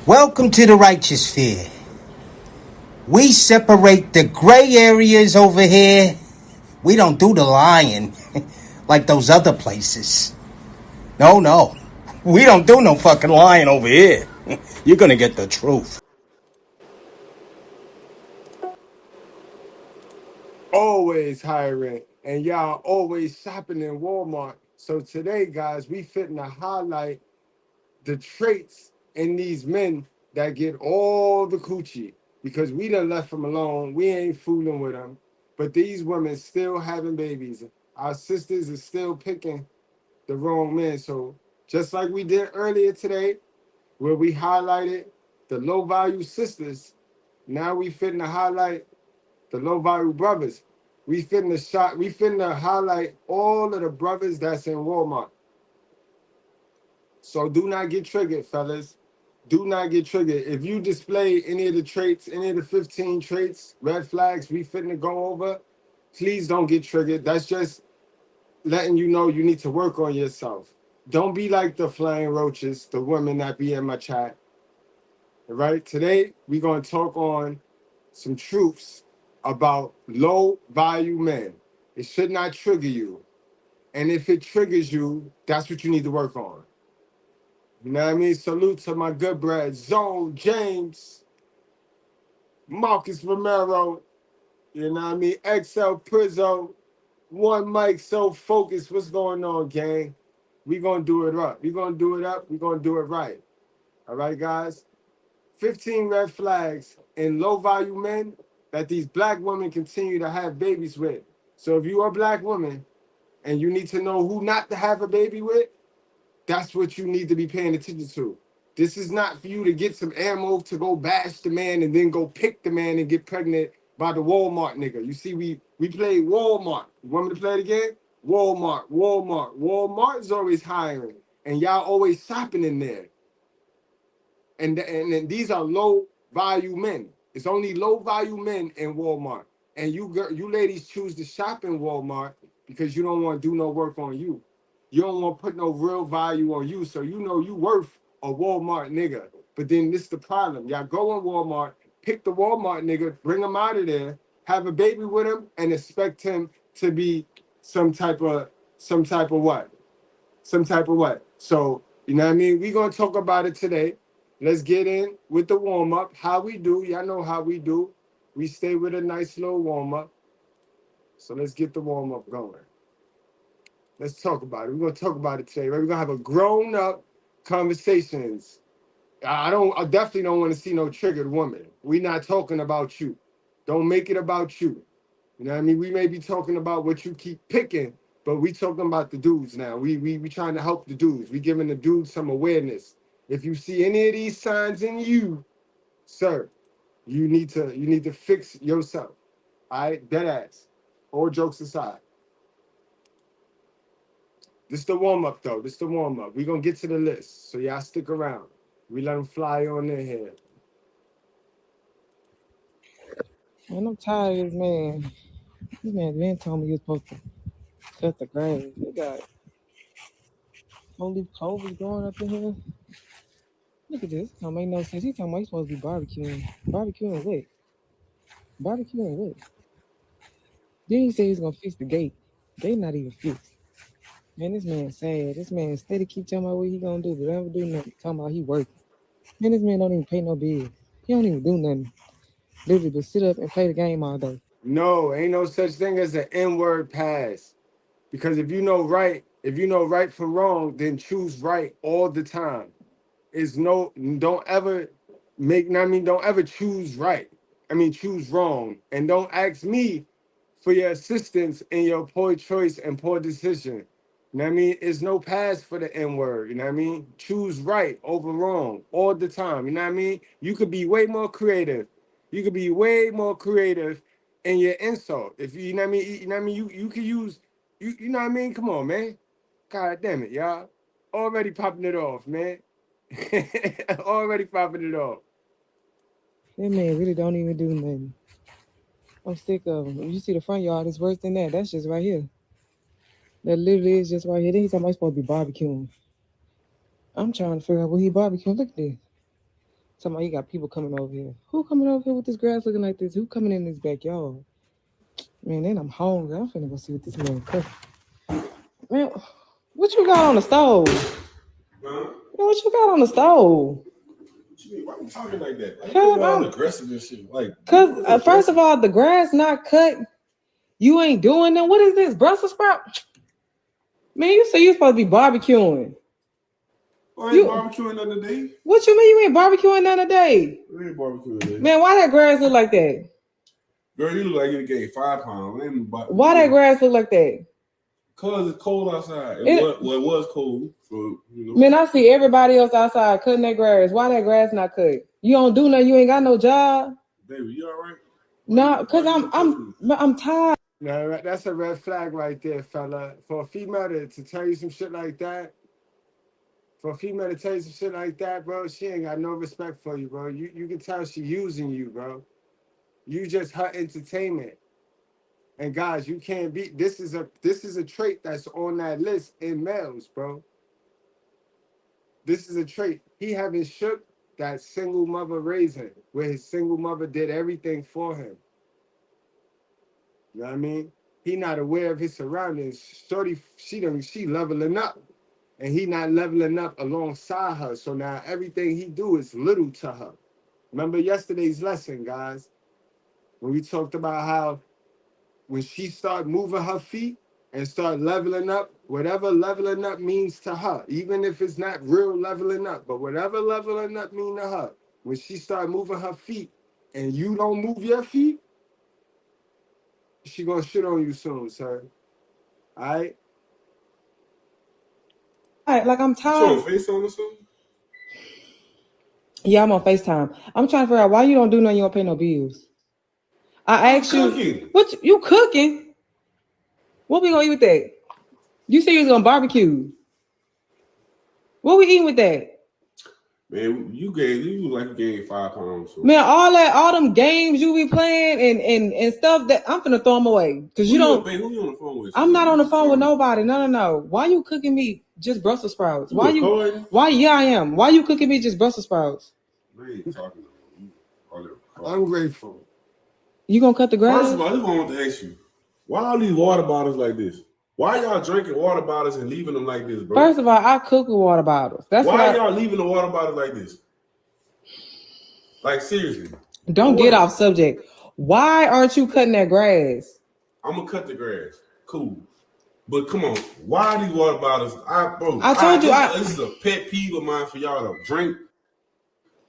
Welcome to the righteous sphere. We separate the gray areas over here. We don't do the lying like those other places. No. We don't do no fucking lying over here. You're gonna get the truth. Always hiring, and y'all always shopping in Walmart. So today, guys, we fitting to highlight the traits in these men that get all the coochie because we done left them alone. We ain't fooling with them, but these women still having babies. Our sisters are still picking the wrong men. So just like we did earlier today, where we highlighted the low value sisters, now we fitting to highlight the low value brothers. We finna highlight all of the brothers that's in Walmart. So do not get triggered, fellas. Do not get triggered. If you display any of the traits, any of the 15 traits, red flags we finna go over, please don't get triggered. That's just letting you know you need to work on yourself. Don't be like the flying roaches, the women that be in my chat. All right? Today, we're gonna talk on some truths about low value men. It should not trigger you. And if it triggers you, that's what you need to work on. You know what I mean? Salute to my good bread, Zone James, Marcus Romero, you know what I mean? XL Prizzo, One Mic So Focused. What's going on, gang? We gonna do it up. We gonna do it up. We gonna do it right. All right, guys? 15 red flags in low value men that these black women continue to have babies with. So if you are a black woman and you need to know who not to have a baby with, that's what you need to be paying attention to. This is not for you to get some ammo to go bash the man and then go pick the man and get pregnant by the Walmart nigga. You see, we play Walmart. You want me to play it again? Walmart is always hiring, and y'all always shopping in there. And these are low value men. It's only low value men in Walmart. And you ladies choose to shop in Walmart because you don't want to do no work on you. You don't want to put no real value on you. So you know you worth a Walmart nigga. But then this is the problem. Y'all go in Walmart, pick the Walmart nigga, bring him out of there, have a baby with him, and expect him to be some type of what? Some type of what? So, you know what I mean? We're gonna talk about it today. Let's get in with the warm-up. How we do, y'all know how we do. We stay with a nice little warm-up. So let's get the warm-up going. Let's talk about it. We're gonna talk about it today, right? We're gonna have a grown-up conversations. I definitely don't want to see no triggered woman. We're not talking about you. Don't make it about you. You know what I mean? We may be talking about what you keep picking, but we talking about the dudes now. We trying to help the dudes. We giving the dudes some awareness. If you see any of these signs in you, sir, you need to fix yourself. All right, dead ass. All jokes aside. This the warm up though. This the warm up. We gonna get to the list, so y'all stick around. We let them fly on in here. Man, I'm tired of this man. This man been told me he was supposed to cut the grass. They got holy clovers growing up in here. Look at this. It don't make no sense. He talking about he's supposed to be barbecuing. Barbecuing what? Barbecuing what? Then he said he's gonna fix the gate. Gate not even fixed. Man, this man sad. This man steady keep telling about what he gonna do, but never do nothing. Talking about he working. Man, this man don't even pay no bills. He don't even do nothing. Literally just sit up and play the game all day. No, ain't no such thing as an N-word pass. Because if you know right from wrong, then choose right all the time. Is no don't ever don't ever choose right. I mean choose wrong. And don't ask me for your assistance in your poor choice and poor decision. You know what I mean? It's no pass for the N-word. You know what I mean? Choose right over wrong all the time. You know what I mean? You could be way more creative. You could be way more creative in your insult. If you know what I mean, you know what I mean, you could use you know what I mean? Come on, man. God damn it, y'all. Already popping it off, man. Already popping it off. That man really don't even do nothing. I'm sick of him. You see the front yard is worse than that. That's just right here. That literally is just right here. Then he's talking about he's supposed to be barbecuing. I'm trying to figure out what he barbecuing. Look at this. Somebody, he got people coming over here. Who coming over here with this grass looking like this? Who coming in this backyard? Man, then I'm hungry. I'm finna go see what this man cooking. Man, what you got on the stove? Huh? Man, what you got on the stove? Why you talking like that? Why you all aggressive and shit? Like, cause first of all, the grass not cut. You ain't doing that. What is this? Brussels sprout? Man, you say you supposed to be barbecuing. I ain't barbecuing the other day. What you mean you ain't barbecuing the other day? I ain't barbecuing today. Man, why that grass look like that? Girl, you look like you gained 5 pounds. Why that grass look like that? Cause it's cold outside. It was cold. So, you know. Man, I see everybody else outside cutting that grass. Why that grass not cut? You don't do nothing. You ain't got no job. Baby, you all right? No, cause I'm tired. No, that's a red flag right there, fella. For a female to tell you some shit like that, bro, she ain't got no respect for you, bro. You can tell she using you, bro. You just her entertainment. And guys, you can't be. This is a trait that's on that list in males, bro. This is a trait. He haven't shook that single mother raising, where his single mother did everything for him. You know what I mean? He not aware of his surroundings. Shorty, she leveling up, and he not leveling up alongside her. So now everything he do is little to her. Remember yesterday's lesson, guys, when we talked about how when she start moving her feet and start leveling up, whatever leveling up means to her, even if it's not real leveling up, but whatever leveling up mean to her, when she start moving her feet and you don't move your feet, she gonna shit on you soon, sir. All right? All right, like I'm tired. You on FaceTime or something? Yeah, I'm on FaceTime. I'm trying to figure out why you don't do nothing. You don't pay no bills. I asked you, what you cooking? What we gonna eat with that? You said you was gonna barbecue. What we eating with that? Man, you like you gained 5 pounds. So. Man, all them games you be playing and stuff that I'm finna throw them away because you don't. Who you on the phone with? I'm not on the phone with nobody. No. Why you cooking me just Brussels sprouts? Why? Yeah, I am. Why you cooking me just Brussels sprouts? I ain't talking to you. Ungrateful. You gonna cut the grass? First of all, I just want to ask you, why all these water bottles like this? Why y'all drinking water bottles and leaving them like this, bro? First of all, I cook with water bottles. That's why y'all leaving the water bottle like this? Like, seriously. Don't get off subject. Why aren't you cutting that grass? I'm gonna cut the grass. Cool. But come on, why these water bottles? This is a pet peeve of mine for y'all to drink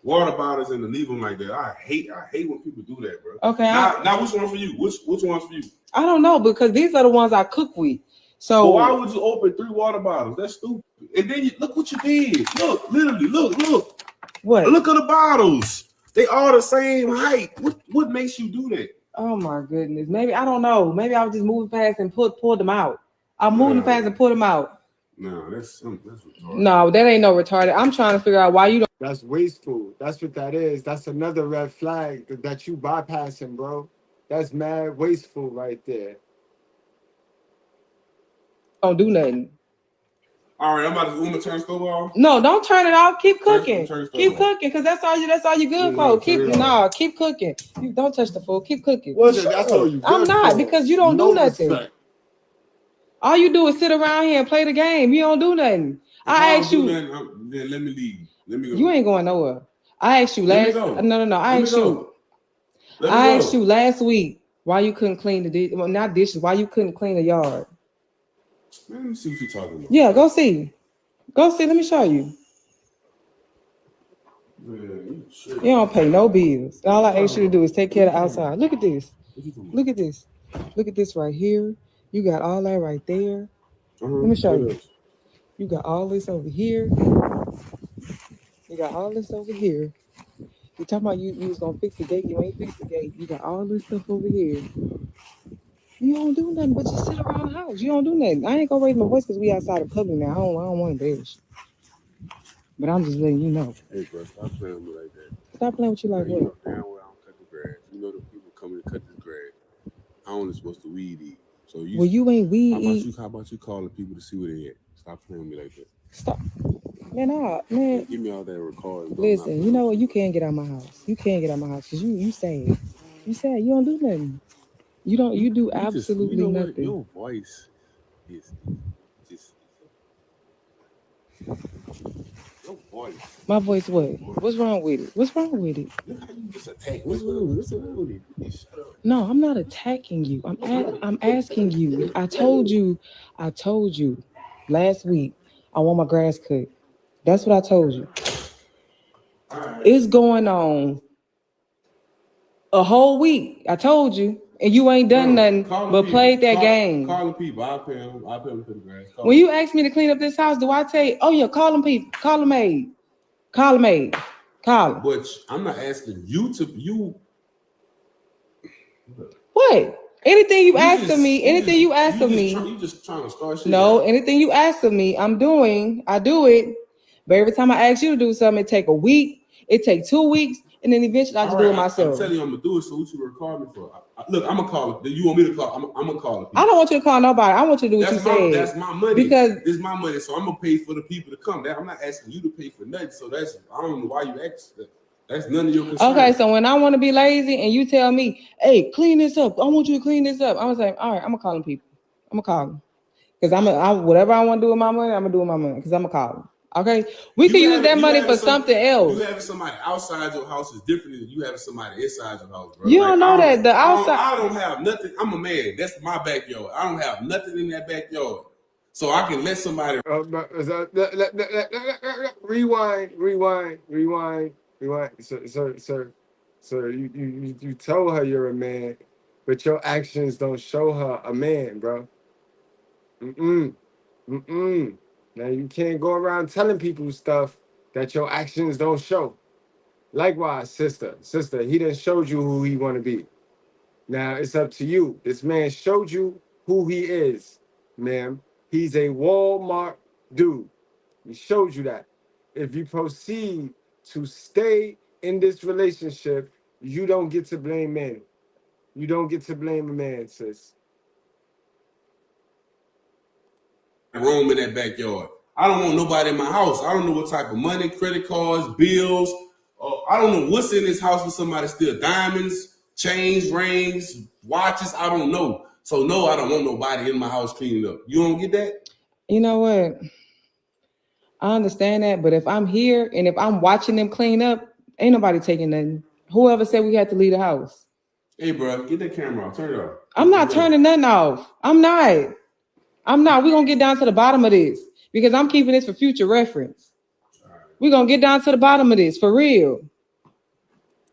water bottles and to leave them like that. I hate when people do that, bro. Okay. Now which one for you? Which one's for you? I don't know, because these are the ones I cook with. So why would you open 3 water bottles? That's stupid. And then look what you did. Look, literally, look. What? Look at the bottles. They all the same height. What makes you do that? Oh my goodness. Maybe I don't know. Maybe I was just moving fast and pulled them out. I'm moving fast and pulled them out. No, that's retarded. No, that ain't no retarded. I'm trying to figure out why you don't. That's wasteful. That's what that is. That's another red flag that you bypassing, bro. That's mad wasteful right there. Don't do nothing. All right, I'm about to turn the stove off. No, don't turn it off. Keep cooking. Keep cooking, because that's all you good for. Keep cooking. You don't touch the food. Keep cooking. That's all you good I'm not for. because you don't do nothing. Respect. All you do is sit around here and play the game. You don't do nothing. I asked you. Then let me leave. Let me go. You ain't going nowhere. I asked you last. No. I asked you last week why you couldn't clean the dish. Well, not dishes. Why you couldn't clean the yard? Let me see what you're talking about. Yeah, go see. Let me show you. Man, you don't pay no bills. All I asked you to do is take care of the outside. Look at this. Look at this. Look at this right here. You got all that right there. Let me show you. You got all this over here. You got all this over here. You talking about you was gonna fix the gate. You ain't fix the gate. You got all this stuff over here. You don't do nothing but just sit around the house. You don't do nothing. I ain't gonna raise my voice because we outside in public now. I don't want to embarrass you. But I'm just letting you know. Hey, bro, stop playing with me like that. Stop playing with you like what? You know damn well I don't cut the grass. You know the people coming to cut this grass. I only supposed to weed eat. So you. Well, you ain't weed eat. How about you call the people to see where they at? Stop playing with me like that. Stop. Man. Give me all that recording. Listen, you know what? You can't get out my house. You can't get out my house because you sad. You sad. You don't do nothing. You don't. You do absolutely you know nothing. What? Your voice is just. Your voice. My voice what? What's wrong with it? What's wrong with it? Look how you just attack. What's wrong with it? Shut up. No, I'm not attacking you. I'm asking you. I told you last week I want my grass cut. That's what I told you. It's going on a whole week. I told you. And you ain't done nothing but played that game. Call the people. I'll pay them for the grass. When you ask me to clean up this house, do I tell you, oh yeah, call them people. Call them maid. Call them maid. Call them. But I'm not asking you to What? Anything you ask of me, you just trying to start shit. No, anything you ask of me, I'm doing. I do it. But every time I ask you to do something, it take a week, it take 2 weeks, and then eventually I just do it myself. I'm telling you I'm gonna do it, so what you record me for? Look, I'm gonna call it. You want me to call? I'm gonna call it. I don't want you to call nobody. I want you to do what you said. That's my money. Because it's my money, so I'm gonna pay for the people to come. I'm not asking you to pay for nothing. So I don't know why you ask that. That's none of your concern. Okay, so when I want to be lazy and you tell me, hey, clean this up. I want you to clean this up. I'm gonna say, all right, I'm gonna call them people. I'm gonna call them. Because whatever I want to do with my money, I'm gonna do with my money. Because I'm gonna call them. Okay, we can use that money for something else. You having somebody outside your house is different than you having somebody inside your house, bro. You don't know that the outside. I don't have nothing. I'm a man. That's my backyard. I don't have nothing in that backyard, so I can let somebody. Rewind. Sir, you told her you're a man, but your actions don't show her a man, bro. Now you can't go around telling people stuff that your actions don't show. Likewise, sister, he done showed you who he want to be. Now it's up to you. This man showed you who he is, ma'am. He's a Walmart dude. He showed you that. If you proceed to stay in this relationship, you don't get to blame men. You don't get to blame a man, sis. Roam in that backyard. I don't want nobody in my house. I don't know what type of money, credit cards, bills. I don't know what's in this house for somebody steal diamonds, chains, rings, watches. I don't know. So no, I don't want nobody in my house cleaning up. You don't get that? You know what? I understand that, but if I'm here and if I'm watching them clean up, ain't nobody taking nothing. Whoever said we had to leave the house? Hey, bro, get that camera off. Turn it off. I'm not turning nothing off. I'm not. We're going to get down to the bottom of this because I'm keeping this for future reference. We're going to get down to the bottom of this for real.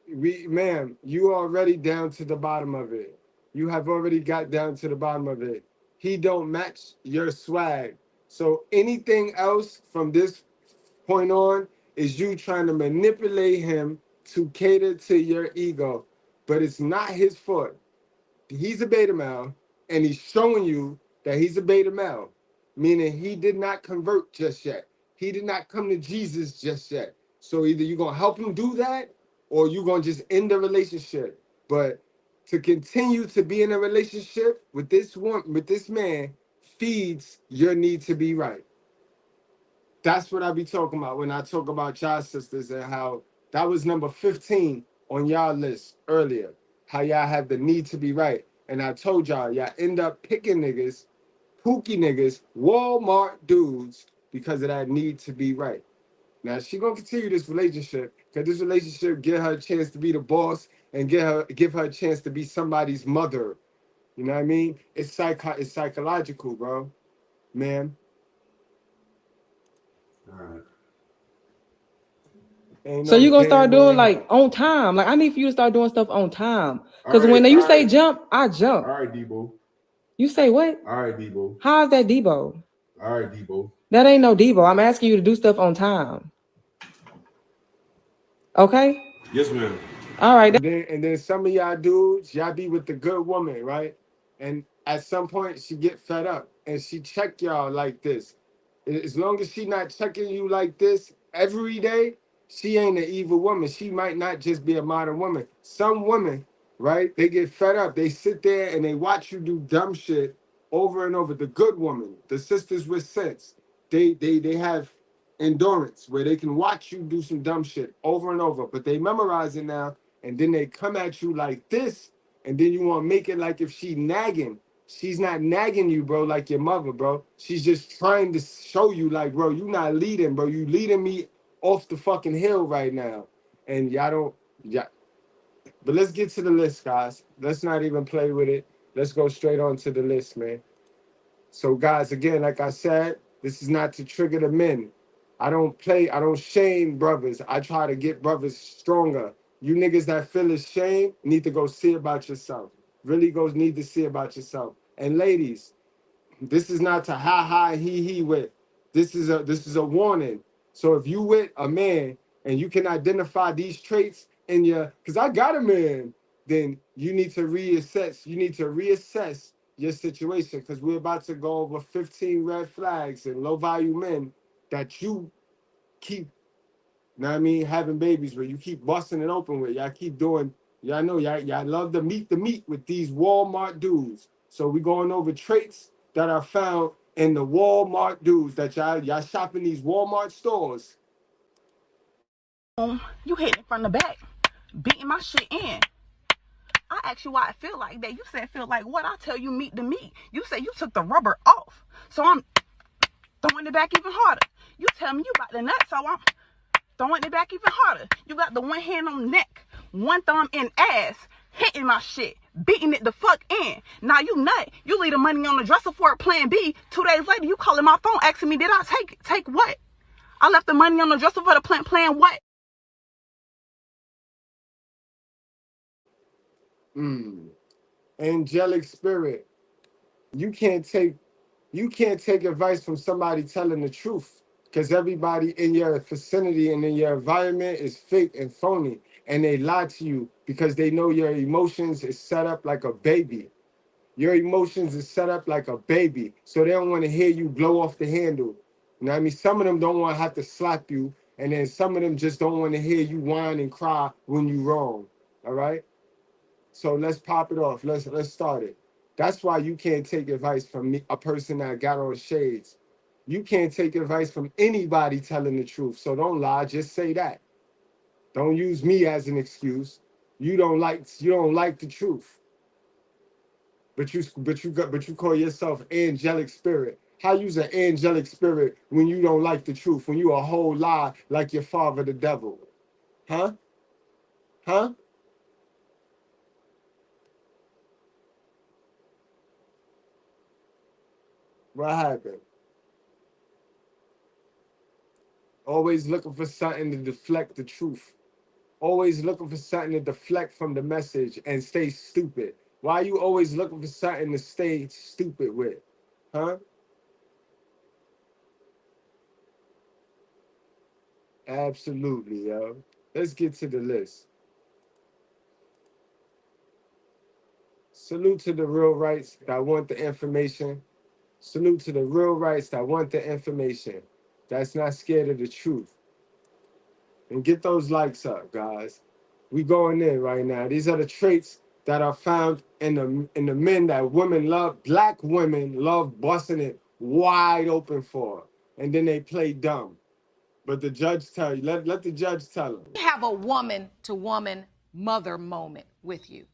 Ma'am, you already down to the bottom of it. You have already got down to the bottom of it. He don't match your swag. So anything else from this point on is you trying to manipulate him to cater to your ego. But it's not his fault. He's a beta male, and he's showing you that he's a beta male, meaning he did not convert just yet. He did not come to Jesus just yet. So either you're going to help him do that or you're going to just end the relationship. But to continue to be in a relationship with this man feeds your need to be right. That's what I be talking about when I talk about y'all sisters and how that was number 15 on y'all list earlier, how y'all have the need to be right. And I told y'all end up picking niggas, pookie niggas, Walmart dudes because of that need to be right. Now she gonna continue this relationship because this relationship give her a chance to be the boss and give her a chance to be somebody's mother. You know what I mean? It's psychological, bro, man. All right. So you're gonna start doing like on time. Like I need for you to start doing stuff on time. Because when you say jump, I jump. All right, Debo. You say what? All right, Debo. How's that Debo? All right, Debo. That ain't no Debo. I'm asking you to do stuff on time. Okay? Yes, ma'am. All right. And then some of y'all dudes, y'all be with the good woman, right? And at some point she get fed up and she check y'all like this. As long as she not checking you like this every day, she ain't an evil woman. She might not just be a modern woman. Some women, right? They get fed up. They sit there and they watch you do dumb shit over and over. The good woman, the sisters with sense, they have endurance, where they can watch you do some dumb shit over and over, but they memorize it now, and then they come at you like this, and then you want to make it like if she nagging. She's not nagging you, bro, like your mother, bro. She's just trying to show you, like, bro, you not leading, bro. You leading me off the fucking hill right now. And y'all don't, yeah. But let's get to the list, guys. Let's not even play with it. Let's go straight on to the list, man. So, guys, again, like I said, this is not to trigger the men. I don't shame brothers. I try to get brothers stronger. You niggas that feel ashamed need to go see about yourself. Really need to see about yourself. And ladies, this is not to he with. This is a warning. So if you with a man and you can identify these traits in your, because I got a man, then you need to reassess. You need to reassess your situation, because we're about to go over 15 red flags and low value men that you keep, you know what I mean, having babies with. You keep busting it open with. Y'all keep doing, y'all know, y'all love to meet with these Walmart dudes. So we going over traits that are found in the Walmart dudes that y'all shop in these Walmart stores. You hitting from the back, beating my shit in. I asked you why I feel like that. You said feel like what? I tell you meat to meat. You said you took the rubber off. So I'm throwing it back even harder. You tell me you got the nut, so I'm throwing it back even harder. You got the one hand on the neck, one thumb in ass, hitting my shit, beating it the fuck in. Now you nut. You leave the money on the dresser for a plan B. 2 days later, you calling my phone asking me, did I take what? I left the money on the dresser for the plan what? Angelic spirit. You can't take advice from somebody telling the truth, because everybody in your vicinity and in your environment is fake and phony, and they lie to you because they know your emotions is set up like a baby. Your emotions is set up like a baby, so they don't want to hear you blow off the handle. You know what I mean? Some of them don't want to have to slap you, and then some of them just don't want to hear you whine and cry when you wrong. All right? So let's pop it off. Let's start it. That's why you can't take advice from me, a person that got on shades. You can't take advice from anybody telling the truth. So don't lie. Just say that. Don't use me as an excuse. You don't like the truth. But you call yourself angelic spirit. How use an angelic spirit when you don't like the truth? When you a whole lie like your father, the devil? Huh? Huh? What happened? Always looking for something to deflect the truth. Always looking for something to deflect from the message and stay stupid. Why are you always looking for something to stay stupid with? Huh? Absolutely, yo. Let's get to the list. Salute to the real rights that want the information. Salute to the real rights that want the information. That's not scared of the truth. And get those likes up, guys. We going in right now. These are the traits that are found in the men that women love. Black women love busting it wide open for, and then they play dumb. But the judge tell you. Let the judge tell them. Have a woman-to-woman mother moment with you.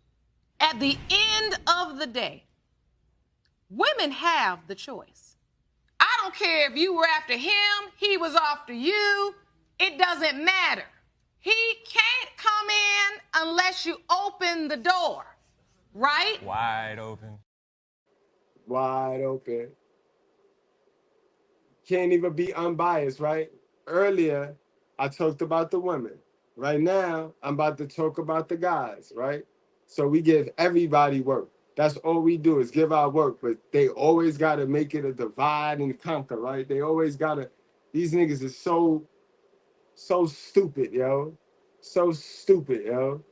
At the end of the day, women have the choice. I don't care if you were after him, he was after you. It doesn't matter. He can't come in unless you open the door, right? Wide open. Wide open. Can't even be unbiased, right? Earlier, I talked about the women. Right now, I'm about to talk about the guys, right? So we give everybody work. That's all we do is give our work, but they always got to make it a divide and conquer, right? They always got to, these niggas is so stupid, yo. So stupid, yo.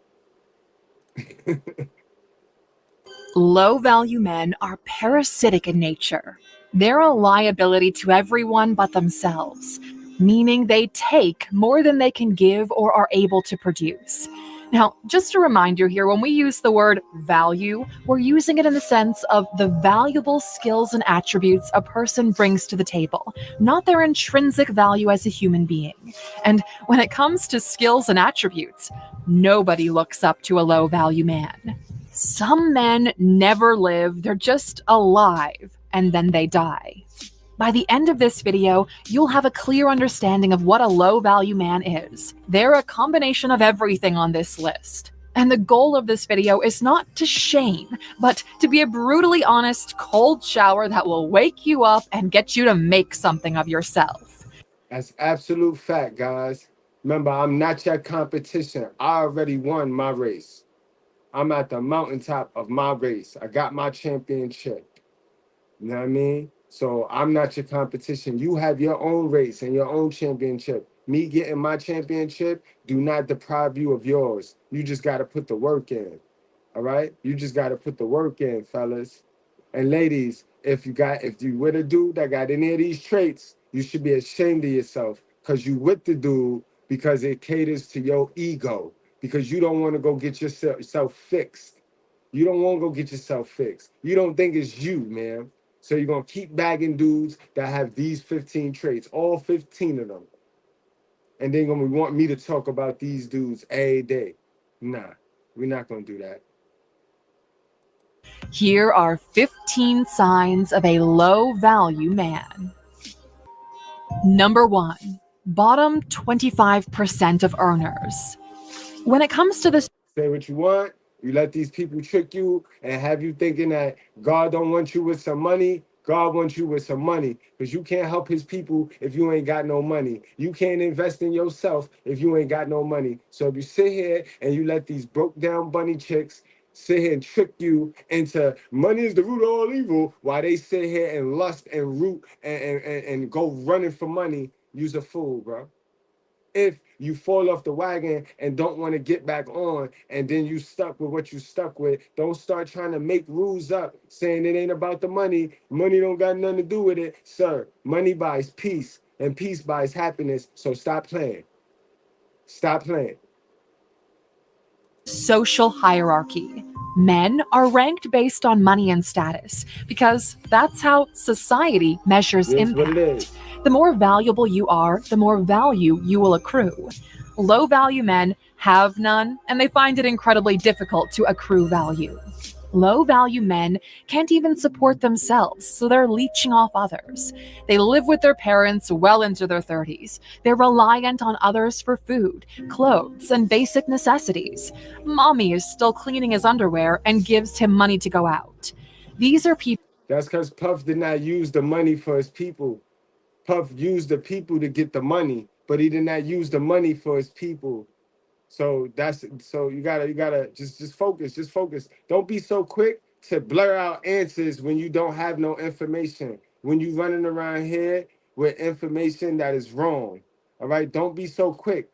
Low-value men are parasitic in nature. They're a liability to everyone but themselves, meaning they take more than they can give or are able to produce. Now, just to remind you here, when we use the word value, we're using it in the sense of the valuable skills and attributes a person brings to the table, not their intrinsic value as a human being. And when it comes to skills and attributes, nobody looks up to a low-value man. Some men never live, they're just alive, and then they die. By the end of this video, you'll have a clear understanding of what a low-value man is. They're a combination of everything on this list. And the goal of this video is not to shame, but to be a brutally honest, cold shower that will wake you up and get you to make something of yourself. That's absolute fact, guys. Remember, I'm not your competition. I already won my race. I'm at the mountaintop of my race. I got my championship. You know what I mean? So I'm not your competition. You have your own race and your own championship. Me getting my championship do not deprive you of yours. You just got to put the work in. All right? You just got to put the work in, fellas. And ladies, if you with a dude that got any of these traits, you should be ashamed of yourself because you with the dude because it caters to your ego, because you don't want to go get yourself fixed. You don't want to go get yourself fixed. You don't think it's you, man. So you're going to keep bagging dudes that have these 15 traits, all 15 of them. And then going to want me to talk about these dudes every day. Nah, we're not going to do that. Here are 15 signs of a low-value man. Number 1. Bottom 25% of earners. When it comes to this, say what you want. You let these people trick you and have you thinking that God don't want you with some money. God wants you with some money because you can't help his people if you ain't got no money. You can't invest in yourself if you ain't got no money. So if you sit here and you let these broke down bunny chicks sit here and trick you into money is the root of all evil while they sit here and lust and root and go running for money, you's a fool, bro. If you fall off the wagon and don't want to get back on, and then you stuck with what you stuck with, don't start trying to make rules up saying it ain't about the money. Money don't got nothing to do with it. Sir, money buys peace and peace buys happiness. So stop playing. Stop playing. social hierarchy. Men are ranked based on money and status because that's how society measures impact. The more valuable you are, the more value you will accrue. Low-value men have none, and they find it incredibly difficult to accrue value. Low-value men can't even support themselves, so they're leeching off others. They live with their parents well into their 30s. They're reliant on others for food, clothes, and basic necessities. Mommy is still cleaning his underwear and gives him money to go out. These are people. That's because Puff did not use the money for his people. Puff used the people to get the money, but he did not use the money for his people. So you gotta just focus. Don't be so quick to blur out answers when you don't have no information. When you running around here with information that is wrong. All right, don't be so quick.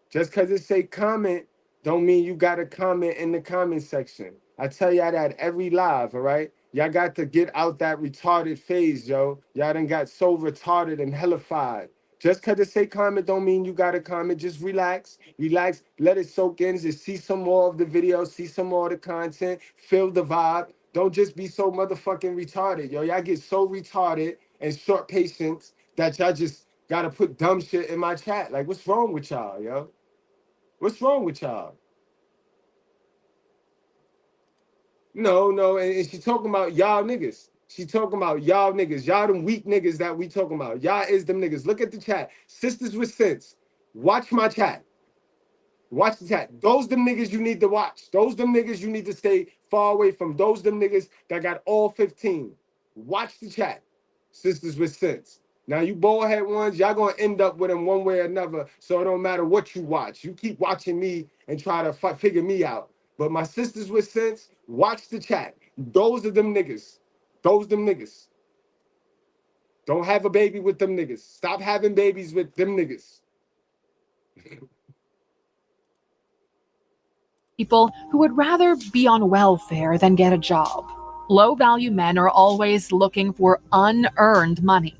Just because it say comment, don't mean you gotta comment in the comment section. I tell y'all that every live, all right? Y'all got to get out that retarded phase, yo. Y'all done got so retarded and hellified. Just because it say comment don't mean you got to comment. Just relax, let it soak in. Just see some more of the video, see some more of the content, feel the vibe. Don't just be so motherfucking retarded, yo. Y'all get so retarded and short patience that y'all just got to put dumb shit in my chat. Like, what's wrong with y'all, yo? What's wrong with y'all? No, and she talking about y'all niggas. She talking about y'all niggas. Y'all them weak niggas that we talking about. Y'all is them niggas. Look at the chat. Sisters with sense. Watch my chat. Watch the chat. Those them niggas you need to watch. Those them niggas you need to stay far away from. Those them niggas that got all 15. Watch the chat. Sisters with sense. Now you bald head ones, y'all gonna end up with them one way or another. So it don't matter what you watch. You keep watching me and try to figure me out. But my sisters with sense, watch the chat. Those are them niggas. Those them niggas. Don't have a baby with them niggas. Stop having babies with them niggas. People who would rather be on welfare than get a job. Low-value men are always looking for unearned money.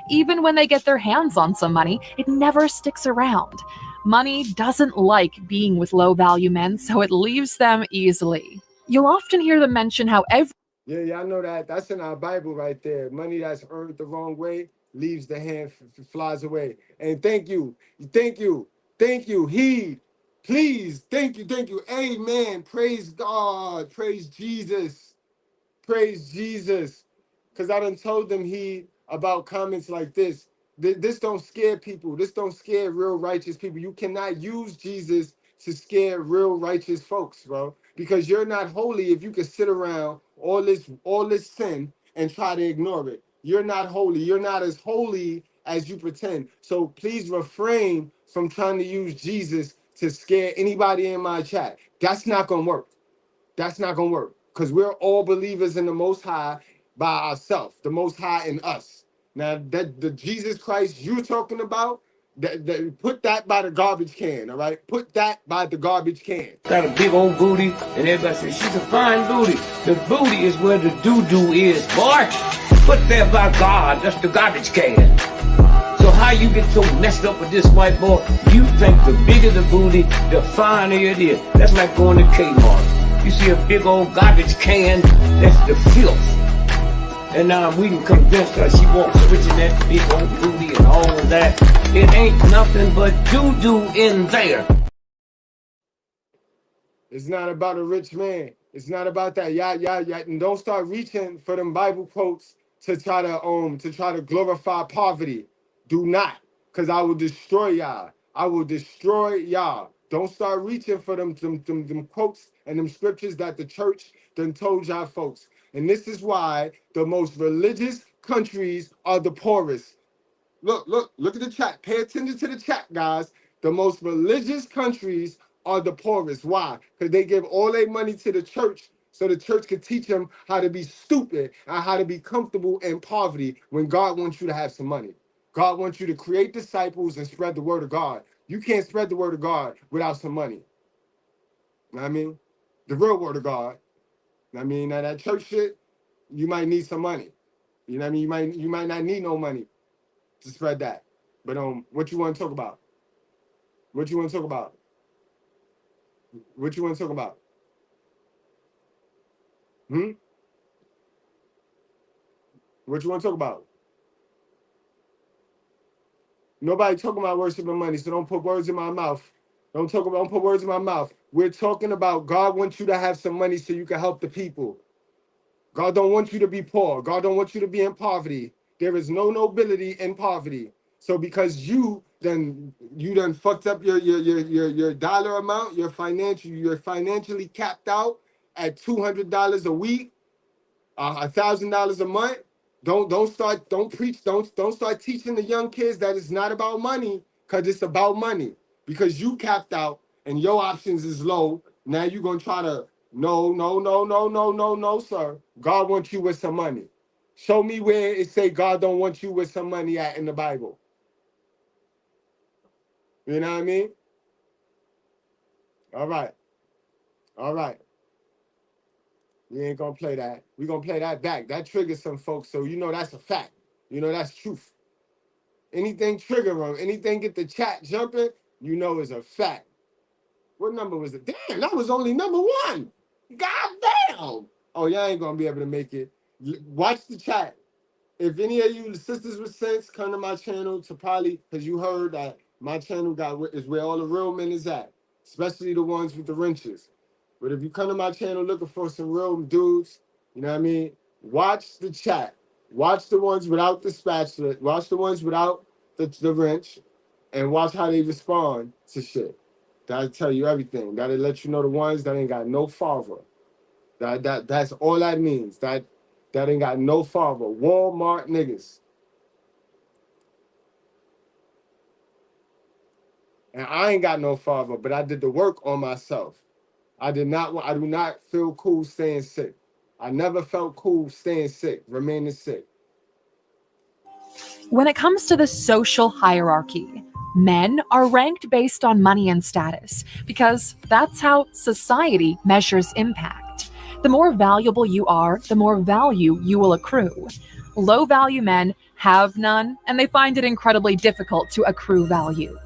Even when they get their hands on some money, it never sticks around. Money doesn't like being with low-value men, so it leaves them easily. You'll often hear them mention how Yeah, y'all know that. That's in our Bible right there. Money that's earned the wrong way leaves the hand, flies away. And thank you. Heed, please. Thank you. Amen. Praise God. Praise Jesus. Praise Jesus. Because I done told them about comments like this. This don't scare people. This don't scare real righteous people. You cannot use Jesus to scare real righteous folks, bro. Because you're not holy if you can sit around all this sin and try to ignore it. You're not holy. You're not as holy as you pretend. So please refrain from trying to use Jesus to scare anybody in my chat. That's not gonna work. That's not gonna work. Because we're all believers in the Most High by ourselves, the Most High in us. Now that the Jesus Christ you're talking about, put that by the garbage can, all right? Put that by the garbage can. Got a big old booty, and everybody says she's a fine booty. The booty is where the doo-doo is, boy. Put there by God, that's the garbage can. So how you get so messed up with this white boy? You think the bigger the booty, the finer it is. That's like going to Kmart. You see a big old garbage can, that's the filth. And now we done convinced her she wants switching that big old booty and all of that. It ain't nothing but doo-doo in there. It's not about a rich man. It's not about that. Yeah. And don't start reaching for them Bible quotes to try to glorify poverty. Do not, because I will destroy y'all. I will destroy y'all. Don't start reaching for them quotes and them scriptures that the church done told y'all folks. And this is why the most religious countries are the poorest. Look at the chat. Pay attention to the chat, guys. The most religious countries are the poorest. Why? Because they give all their money to the church so the church can teach them how to be stupid and how to be comfortable in poverty when God wants you to have some money. God wants you to create disciples and spread the word of God. You can't spread the word of God without some money. You know what I mean? The real word of God. I mean, now that church shit, you might need some money. You know what I mean? You might not need no money to spread that. But what you want to talk about? What you want to talk about? What you want to talk about? What you want to talk about? Nobody talking about worshiping money, so don't put words in my mouth. Don't put words in my mouth. We're talking about God wants you to have some money so you can help the people. God don't want you to be poor. God don't want you to be in poverty. There is no nobility in poverty. So because you done fucked up your dollar amount, you're financially capped out at $200 a week, $1,000 a month. Don't start teaching the young kids that it's not about money, because it's about money. Because you capped out and your options is low. Now you're gonna try to no, sir. God wants you with some money. Show me where it say God don't want you with some money at in the Bible. You know what I mean? All right. We ain't gonna play that. We gonna play that back. That triggers some folks, so you know that's a fact. You know that's truth. Anything trigger them, anything get the chat jumping, you know is a fact. What number was it? Damn, that was only number one. God damn. Oh, y'all ain't gonna be able to make it. Watch the chat. If any of you sisters with sense come to my channel to probably, because you heard that my channel is where all the real men is at, especially the ones with the wrenches. But if you come to my channel looking for some real dudes, you know what I mean? Watch the chat. Watch the ones without the spatula. Watch the ones without the wrench, and watch how they respond to shit. That'll tell you everything. That'll let you know the ones that ain't got no father. That's all that means. That ain't got no father. Walmart niggas. And I ain't got no father, but I did the work on myself. I do not feel cool staying sick. I never felt cool staying sick, remaining sick. When it comes to the social hierarchy, men are ranked based on money and status because that's how society measures impact. The more valuable you are, the more value you will accrue. Low-value men have none, and they find it incredibly difficult to accrue value.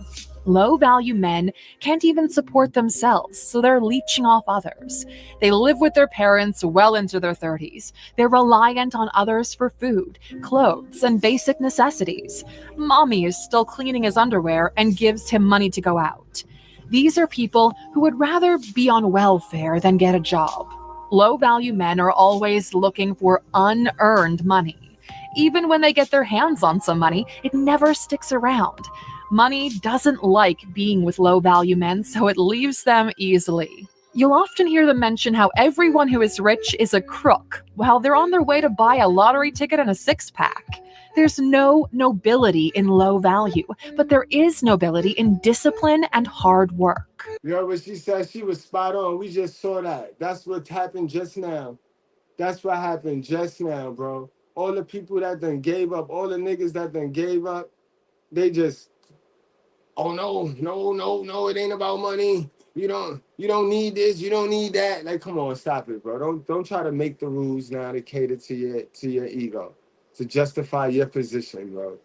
Low-value men can't even support themselves, so they're leeching off others. They live with their parents well into their 30s. They're reliant on others for food, clothes, and basic necessities. Mommy is still cleaning his underwear and gives him money to go out. These are people who would rather be on welfare than get a job. Low-value men are always looking for unearned money. Even when they get their hands on some money, it never sticks around. Money doesn't like being with low-value men, so it leaves them easily. You'll often hear them mention how everyone who is rich is a crook, while they're on their way to buy a lottery ticket and a six-pack. There's no nobility in low value, but there is nobility in discipline and hard work. You heard what she said? She was spot on. We just saw that. That's what happened just now. That's what happened just now, bro. All the people that done gave up, all the niggas that done gave up, they just, oh no, it ain't about money. You don't need this, you don't need that. Like, come on, stop it, bro. Don't try to make the rules now to cater to your ego, to justify your position, bro.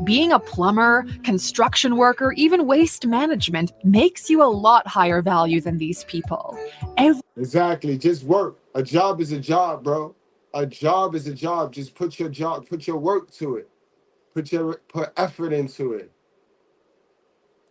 Being a plumber, construction worker, even waste management makes you a lot higher value than these people. Exactly. Just work. A job is a job, bro. A job is a job. Just put your work to it. Put effort into it.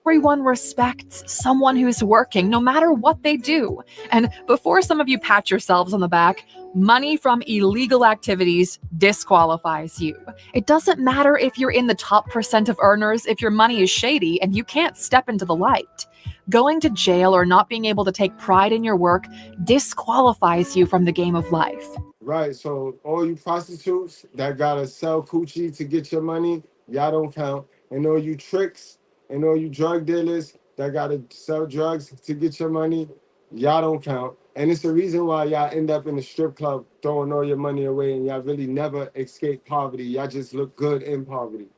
Everyone respects someone who's working, no matter what they do. And before some of you pat yourselves on the back, money from illegal activities disqualifies you. It doesn't matter if you're in the top % of earners if your money is shady and you can't step into the light. Going to jail or not being able to take pride in your work disqualifies you from the game of life. Right, so all you prostitutes that gotta sell coochie to get your money, y'all don't count. And all you tricks and all you drug dealers that gotta sell drugs to get your money, y'all don't count. And it's the reason why y'all end up in the strip club throwing all your money away and y'all really never escape poverty. Y'all just look good in poverty.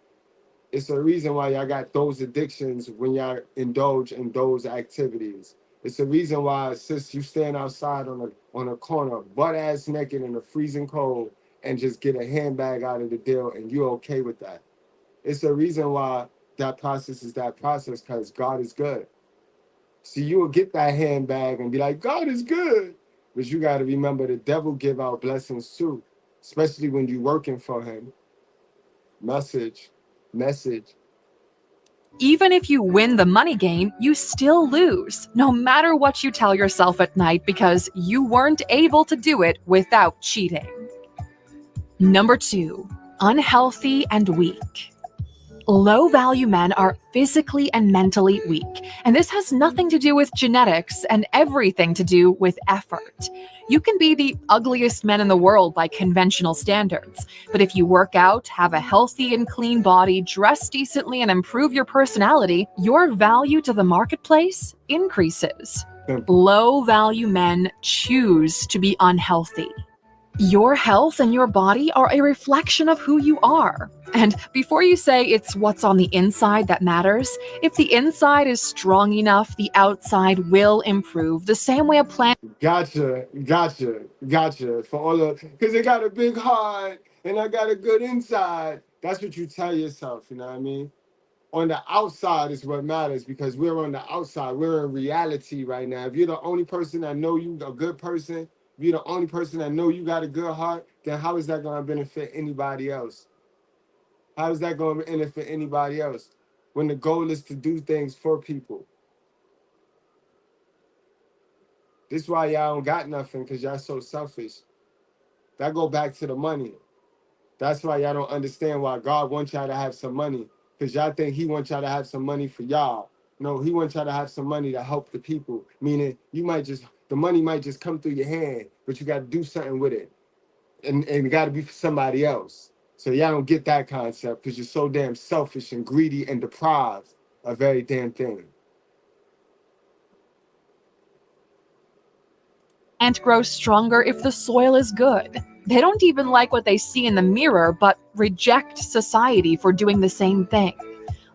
It's the reason why y'all got those addictions when y'all indulge in those activities. It's the reason why, sis, you stand outside on a corner, butt ass naked in the freezing cold and just get a handbag out of the deal and you're okay with that. It's the reason why that process is that process, because God is good. See, you will get that handbag and be like, God is good. But you got to remember the devil give out blessings too, especially when you're working for him. Message. Even if you win the money game, you still lose, no matter what you tell yourself at night, because you weren't able to do it without cheating. Number 2, unhealthy and weak. Low-value men are physically and mentally weak, and this has nothing to do with genetics and everything to do with effort. You can be the ugliest men in the world by conventional standards, but if you work out, have a healthy and clean body, dress decently, and improve your personality, your value to the marketplace increases. Low-value men choose to be unhealthy. Your health and your body are a reflection of who you are. And before you say it's what's on the inside that matters, if the inside is strong enough, the outside will improve. The same way a plant. Gotcha. For all of, because they got a big heart and I got a good inside. That's what you tell yourself, you know what I mean? On the outside is what matters, because we're on the outside. We're in reality right now. If you're the only person that know you a good person, if you're the only person that know you got a good heart, then how is that going to benefit anybody else? How is that going to benefit anybody else when the goal is to do things for people? This is why y'all don't got nothing, because y'all so selfish. That go back to the money. That's why y'all don't understand why God wants y'all to have some money, because y'all think he wants y'all to have some money for y'all. No, he wants y'all to have some money to help the people, meaning the money might just come through your hand, but you got to do something with it. And it got to be for somebody else. So y'all don't get that concept because you're so damn selfish and greedy and deprived of every damn thing. And grow stronger if the soil is good. They don't even like what they see in the mirror, but reject society for doing the same thing.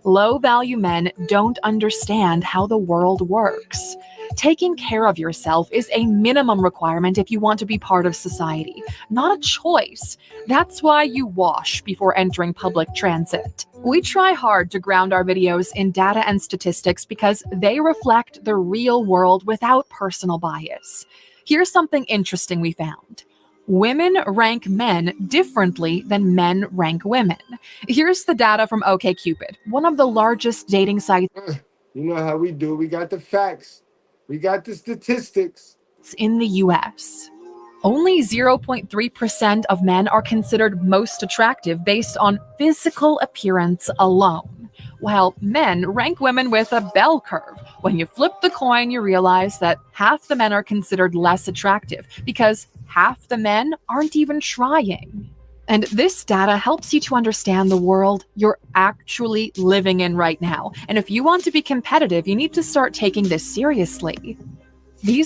Low-value men don't understand how the world works. Taking care of yourself is a minimum requirement if you want to be part of society, not a choice. That's why you wash before entering public transit. We try hard to ground our videos in data and statistics because they reflect the real world without personal bias. Here's something interesting we found. Women rank men differently than men rank women. Here's the data from OkCupid, one of the largest dating sites. You know how we do. We got the facts. We got the statistics. In the US. Only 0.3% of men are considered most attractive based on physical appearance alone, while men rank women with a bell curve. When you flip the coin, you realize that half the men are considered less attractive because half the men aren't even trying. And this data helps you to understand the world you're actually living in right now. And if you want to be competitive, you need to start taking this seriously. We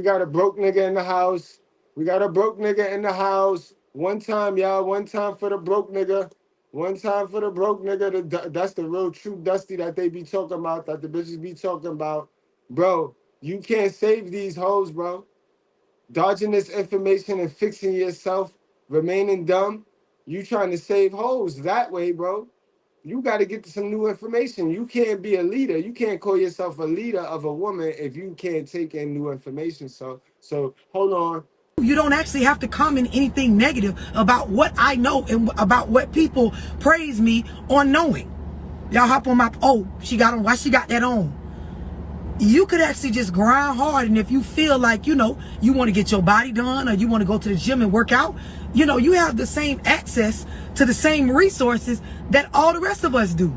got a broke nigga in the house. We got a broke nigga in the house. One time, y'all. One time for the broke nigga. One time for the broke nigga. That's the real true Dusty that they be talking about, that the bitches be talking about. Bro, you can't save these hoes, bro. Dodging this information and fixing yourself, remaining dumb. You trying to save hoes that way, bro. You got to get to some new information. You can't be a leader. You can't call yourself a leader of a woman if you can't take in new information. So hold on. You don't actually have to comment anything negative about what I know and about what people praise me on knowing. Y'all hop on my, oh, she got on, why she got that on? You could actually just grind hard, and if you feel like, you know, you want to get your body done or you want to go to the gym and work out, you know, you have the same access to the same resources that all the rest of us do.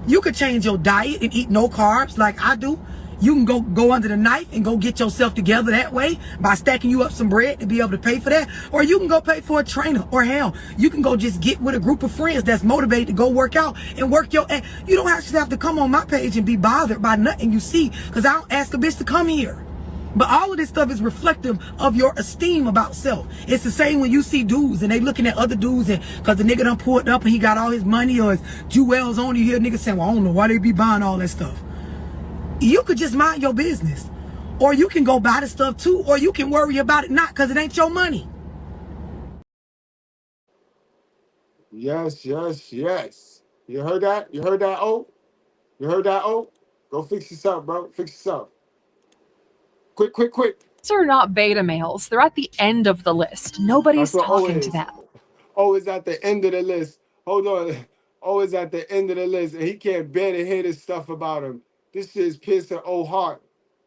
You could change your diet and eat no carbs like I do. You can go under the knife and go get yourself together that way by stacking you up some bread to be able to pay for that. Or you can go pay for a trainer, or hell, you can go just get with a group of friends that's motivated to go work out and work your ass. You don't actually have to come on my page and be bothered by nothing you see, because I don't ask a bitch to come here. But all of this stuff is reflective of your esteem about self. It's the same when you see dudes and they looking at other dudes, and because the nigga done pulled up and he got all his money or his jewels on, you hear niggas saying, well, I don't know why they be buying all that stuff. You could just mind your business, or you can go buy the stuff too, or you can worry about it not, because it ain't your money. Yes, yes, yes. You heard that? You heard that, oh? You heard that, oh? Go fix yourself, bro. Fix yourself. Quick, quick, quick. These are not beta males. They're at the end of the list. Nobody's talking to them. O is at the end of the list. Hold on. O is at the end of the list, and he can't bear to hear this stuff about him. This shit is piercing O heart.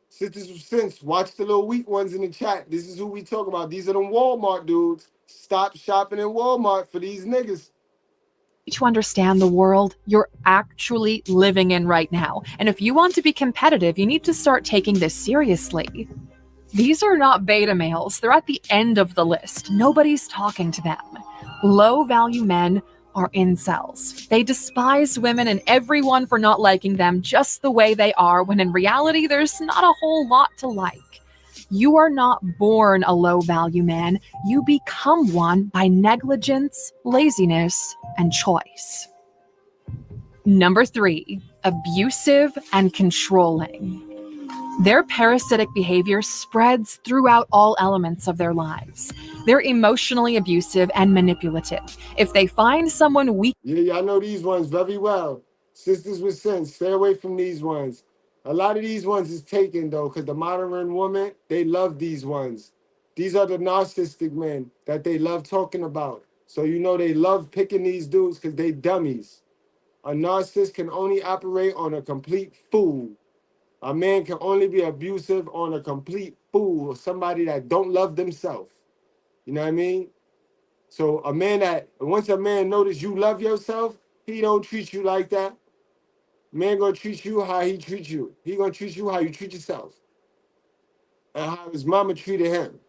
Since watch the little weak ones in the chat. This is who we talk about. These are them Walmart dudes. Stop shopping in Walmart for these niggas. To understand the world you're actually living in right now. And if you want to be competitive, you need to start taking this seriously. These are not beta males. They're at the end of the list. Nobody's talking to them. Low-value men are incels. They despise women and everyone for not liking them just the way they are, when in reality, there's not a whole lot to like. You are not born a low-value man. You become one by negligence, laziness, and choice. Number 3, abusive and controlling. Their parasitic behavior spreads throughout all elements of their lives. They're emotionally abusive and manipulative. If they find someone weak... Yeah, y'all know these ones very well. Sisters with sense, stay away from these ones. A lot of these ones is taken, though, because the modern woman, they love these ones. These are the narcissistic men that they love talking about. So you know they love picking these dudes because they dummies. A narcissist can only operate on a complete fool. A man can only be abusive on a complete fool, or somebody that don't love themselves. You know what I mean? So a man that, once a man notice you love yourself, he don't treat you like that. Man gonna treat you how he treats you. He gonna treat you how you treat yourself. And how his mama treated him.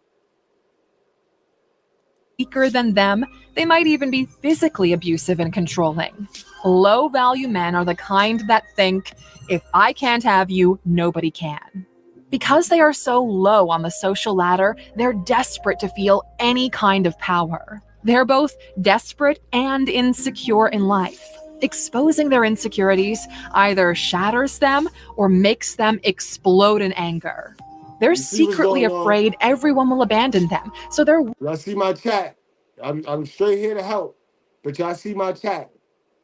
Weaker than them, they might even be physically abusive and controlling. Low-value men are the kind that think, if I can't have you, nobody can. Because they are so low on the social ladder, they're desperate to feel any kind of power. They're both desperate and insecure in life. Exposing their insecurities either shatters them or makes them explode in anger. They're secretly afraid everyone will abandon them, so they're... Y'all see my chat? I'm straight here to help, but y'all see my chat?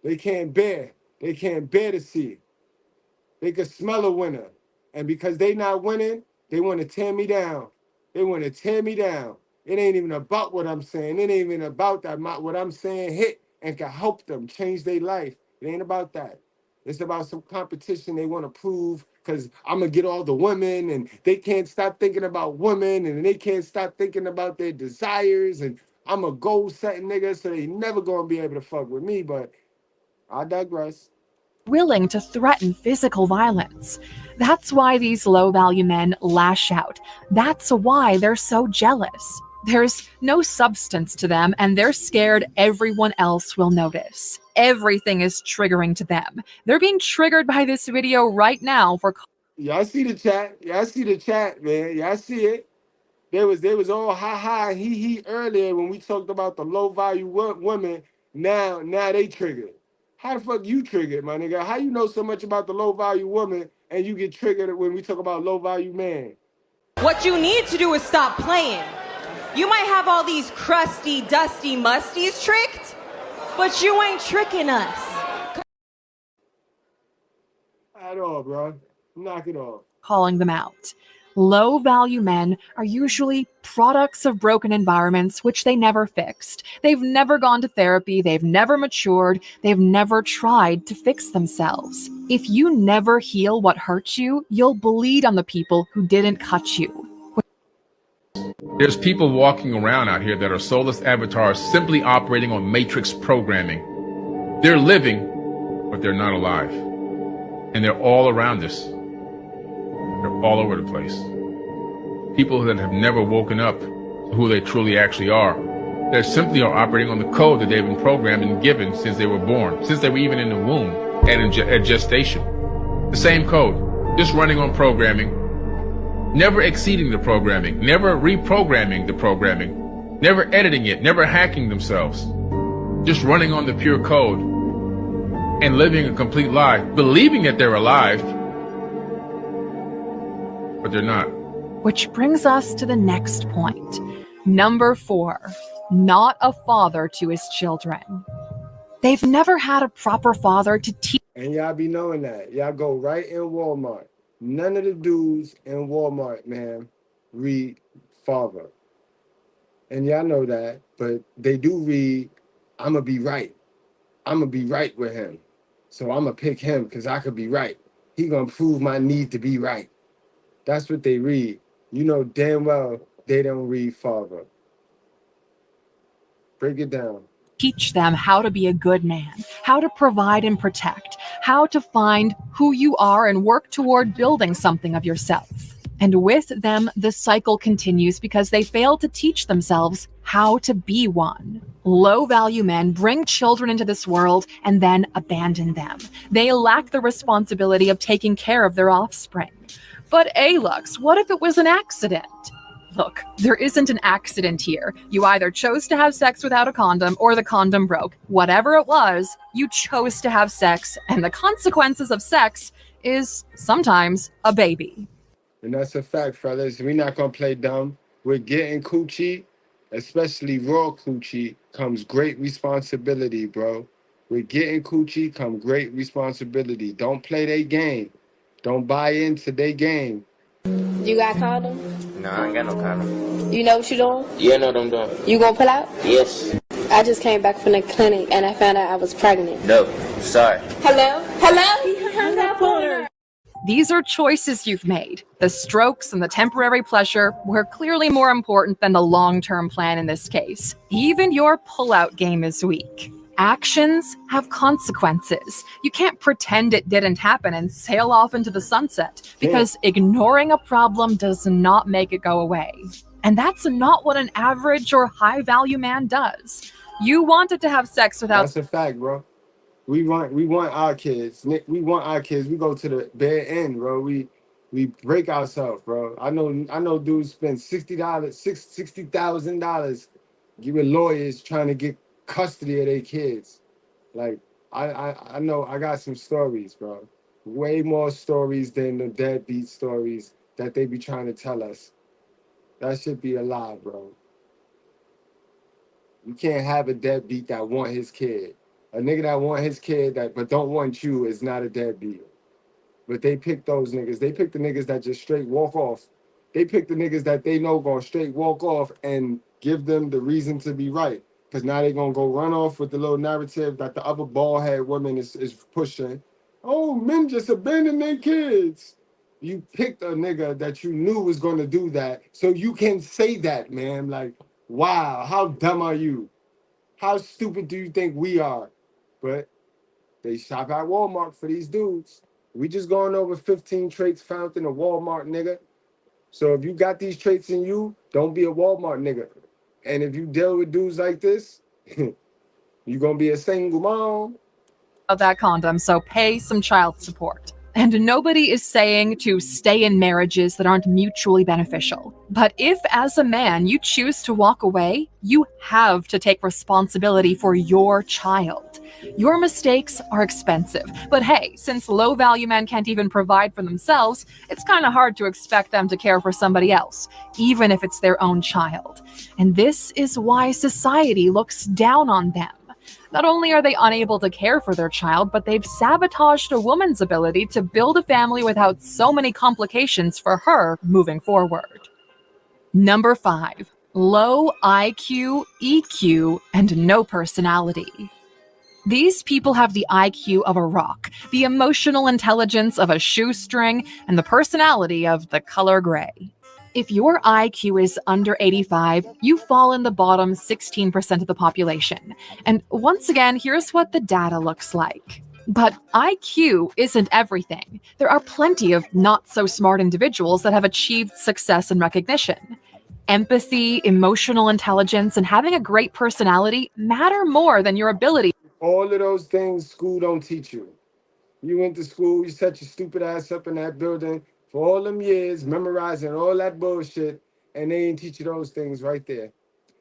They can't bear to see it. They could smell a winner, and because they not winning, they want to tear me down. They want to tear me down. It ain't even about what I'm saying. It ain't even about that. What I'm saying hit and can help them change their life. It ain't about that. It's about some competition they want to prove because I'm going to get all the women and they can't stop thinking about women and they can't stop thinking about their desires. And I'm a goal-setting nigga, so they never going to be able to fuck with me. But I digress. Willing to threaten physical violence. That's why these low-value men lash out. That's why they're so jealous. There's no substance to them, and they're scared everyone else will notice. Everything is triggering to them. They're being triggered by this video right now for... Y'all see the chat. Y'all see the chat, man. Y'all see it. They was all ha and he earlier when we talked about the low-value women. Now they triggered. How the fuck you triggered, my nigga? How you know so much about the low-value woman and you get triggered when we talk about low-value man? What you need to do is stop playing. You might have all these crusty, dusty musties tricked, but you ain't tricking us. At all, bro. Knock it off. Calling them out. Low-value men are usually products of broken environments which they never fixed. They've never gone to therapy, they've never matured, they've never tried to fix themselves. If you never heal what hurts you, you'll bleed on the people who didn't cut you. There's people walking around out here that are soulless avatars simply operating on matrix programming. They're living, but they're not alive. And they're all around us. They're all over the place. People that have never woken up to who they truly actually are. They simply are operating on the code that they've been programmed and given since they were born, since they were even in the womb and at gestation. The same code, just running on programming, never exceeding the programming, never reprogramming the programming, never editing it, never hacking themselves, just running on the pure code and living a complete lie, believing that they're alive, but they're not. Which brings us to the next point. Number 4, not a father to his children. They've never had a proper father to teach. And y'all be knowing that. Y'all go right in Walmart. None of the dudes in Walmart, man, read father. And y'all know that, but they do read, I'm going to be right. I'm going to be right with him. So I'm going to pick him because I could be right. He going to prove my need to be right. That's what they read. You know damn well they don't read father. Break it down. Teach them how to be a good man, how to provide and protect, how to find who you are and work toward building something of yourself. And with them, the cycle continues because they fail to teach themselves how to be one. Low-value men bring children into this world and then abandon them. They lack the responsibility of taking care of their offspring. But Alux, what if it was an accident? Look, there isn't an accident here. You either chose to have sex without a condom or the condom broke. Whatever it was, you chose to have sex, and the consequences of sex is sometimes a baby. And that's a fact, fellas. We're not going to play dumb. We're getting coochie, especially raw coochie, comes great responsibility, bro. We're getting coochie, come great responsibility. Don't play their game. Don't buy into their game. You got condom? No, I ain't got no condom. You know what you doing? Yeah, I know what I'm doing. You gonna pull out? Yes. I just came back from the clinic and I found out I was pregnant. No, sorry. Hello? Hello? He hung up on her. These are choices you've made. The strokes and the temporary pleasure were clearly more important than the long-term plan in this case. Even your pullout game is weak. Actions have consequences. You can't pretend it didn't happen and sail off into the sunset, because ignoring a problem does not make it go away. And that's not what an average or high-value man does. You wanted to have sex without... That's a fact, bro. We want our kids. We want our kids. We go to the bare end, bro. We break ourselves, bro. I know dudes spend $60,000 giving lawyers trying to get custody of their kids. Like, I know I got some stories, bro. Way more stories than the deadbeat stories that they be trying to tell us. That should be a lie, bro. You can't have a deadbeat that want his kid. A nigga that want his kid that but don't want you is not a deadbeat. But they pick those niggas. They pick the niggas that just straight walk off. They pick the niggas that they know gonna straight walk off and give them the reason to be right. Because now they gonna go run off with the little narrative that the other bald head woman is pushing. Oh, men just abandon their kids. You picked a nigga that you knew was gonna do that, so you can say that, man. Like, wow, how dumb are you? How stupid do you think we are? But they shop at Walmart for these dudes. We just going over 15 traits found in a Walmart nigga. So if you got these traits in you, don't be a Walmart nigga. And if you deal with dudes like this, you gonna be a single mom. Of that condom, so pay some child support. And nobody is saying to stay in marriages that aren't mutually beneficial. But if, as a man, you choose to walk away, you have to take responsibility for your child. Your mistakes are expensive. But hey, since low-value men can't even provide for themselves, it's kind of hard to expect them to care for somebody else, even if it's their own child. And this is why society looks down on them. Not only are they unable to care for their child, but they've sabotaged a woman's ability to build a family without so many complications for her moving forward. Number 5. Low IQ, EQ, and no personality. These people have the IQ of a rock, the emotional intelligence of a shoestring, and the personality of the color gray. If your IQ is under 85, you fall in the bottom 16% of the population. And once again, here's what the data looks like. But IQ isn't everything. There are plenty of not-so-smart individuals that have achieved success and recognition. Empathy, emotional intelligence, and having a great personality matter more than your ability. All of those things school don't teach you. You went to school, you set your stupid ass up in that building for all them years, memorizing all that bullshit, and they ain't teach you those things right there.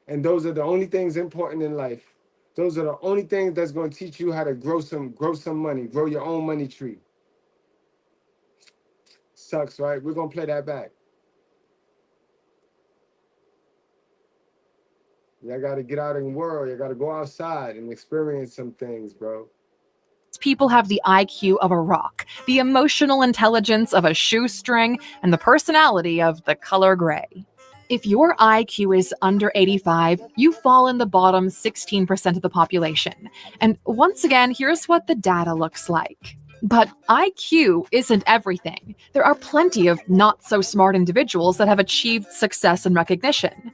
And those are the only things important in life. Those are the only things that's going to teach you how to grow some money, grow your own money tree. Sucks, right? We're going to play that back. Y'all got to get out in the world. You got to go outside and experience some things, bro. People have the IQ of a rock, the emotional intelligence of a shoestring, and the personality of the color gray. If your IQ is under 85, you fall in the bottom 16% of the population. And once again, here's what the data looks like. But IQ isn't everything. There are plenty of not-so-smart individuals that have achieved success and recognition.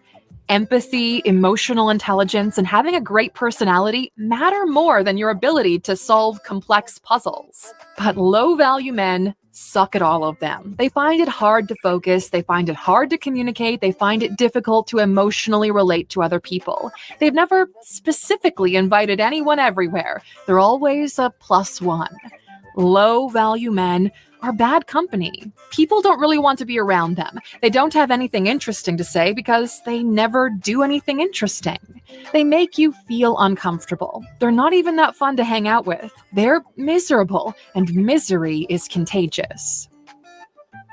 Empathy, emotional intelligence, and having a great personality matter more than your ability to solve complex puzzles. But low-value men suck at all of them. They find it hard to focus, they find it hard to communicate, they find it difficult to emotionally relate to other people. They've never specifically invited anyone everywhere. They're always a +1. Low-value men are bad company. People don't really want to be around them. They don't have anything interesting to say because they never do anything interesting. They make you feel uncomfortable. They're not even that fun to hang out with. They're miserable, and misery is contagious.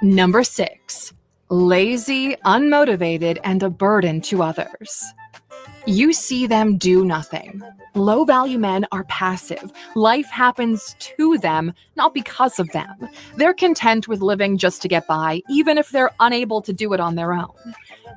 Number 6. Lazy, unmotivated, and a burden to others. You see them do nothing. Low-value men are passive. Life happens to them, not because of them. They're content with living just to get by, even if they're unable to do it on their own.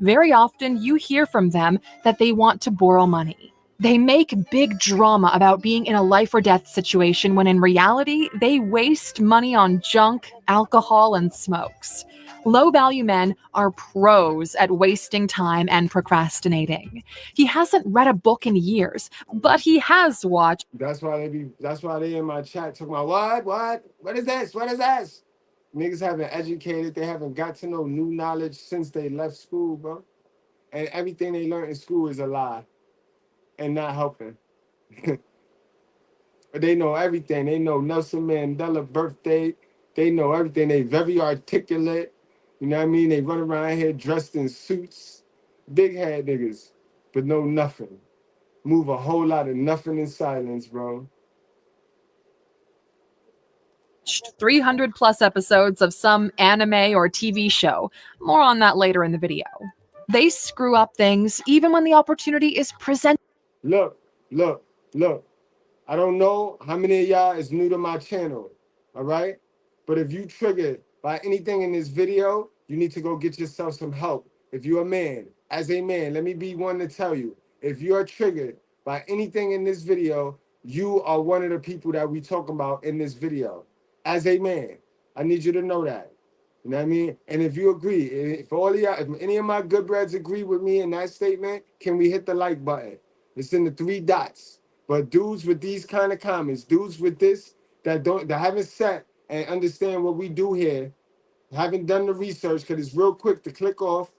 Very often, you hear from them that they want to borrow money. They make big drama about being in a life-or-death situation when in reality, they waste money on junk, alcohol, and smokes. Low-value men are pros at wasting time and procrastinating. He hasn't read a book in years, but he has watched. That's why they in my chat talking about what is this? What is this? Niggas haven't educated, they haven't got to know new knowledge since they left school, bro. And everything they learned in school is a lie and not helping. They know everything. They know Nelson Mandela birthday. They know everything. They very articulate. You know what I mean? They run around here dressed in suits. Big head niggas, but know nothing. Move a whole lot of nothing in silence, bro. watched 300 plus episodes of some anime or TV show. More on that later in the video. They screw up things even when the opportunity is presented. Look, look, look. I don't know how many of y'all is new to my channel, all right? But if you triggered by anything in this video, you need to go get yourself some help. If you're a man, as a man, let me be one to tell you, if you are triggered by anything in this video, you are one of the people that we talk about in this video. As a man, I need you to know that. You know what I mean? And if you agree, if all of y'all, if any of my good breads agree with me in that statement, can we hit the like button? It's in the 3 dots. But dudes with these kind of comments, dudes with this that haven't sat and understand what we do here, haven't done the research, because it's real quick to click off,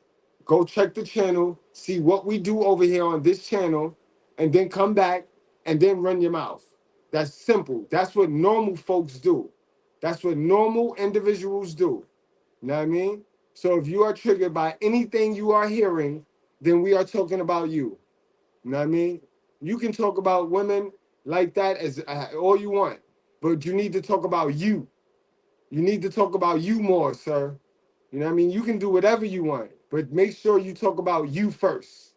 go check the channel, see what we do over here on this channel, and then come back and then run your mouth. That's simple. That's what normal folks do. That's what normal individuals do. You know what I mean? So if you are triggered by anything you are hearing, then we are talking about you. You know what I mean? You can talk about women like that as all you want, but you need to talk about you. You need to talk about you more, sir. You know what I mean? You can do whatever you want, but make sure you talk about you first.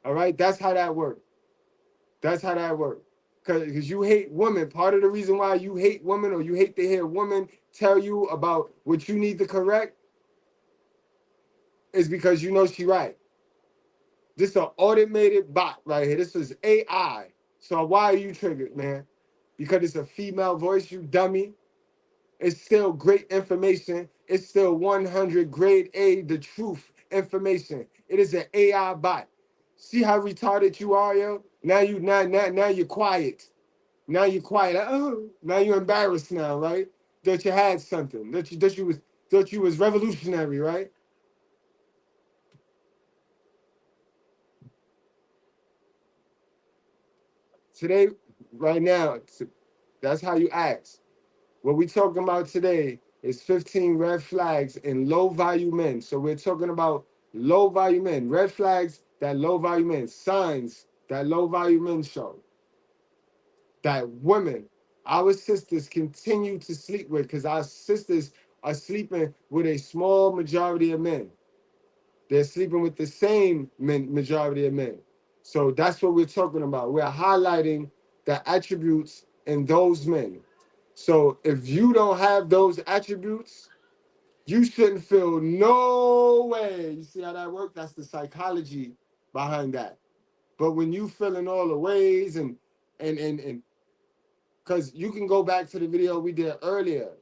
All right? That's how that works. That's how that works. Because you hate women. Part of the reason why you hate women or you hate to hear women tell you about what you need to correct is because you know she right. This is an automated bot right here. This is AI. So why are you triggered, man? Because it's a female voice, you dummy. It's still great information. It's still 100 grade A, the truth information. It is an AI bot. See how retarded you are, yo? Now you're quiet. Now you're quiet. Oh, now you're embarrassed now, right? That you had something. That you was revolutionary, right? Today, right now, that's how you act. What we talking about today is 15 red flags in low value men. So we're talking about low value men, red flags that low value men, signs that low value men show. That women, our sisters continue to sleep with, because our sisters are sleeping with a small majority of men. They're sleeping with the same majority of men. So that's what we're talking about. We're highlighting the attributes in those men. So if you don't have those attributes, you shouldn't feel no way. You see how that works? That's the psychology behind that. But when you feeling all the ways and because you can go back to the video we did earlier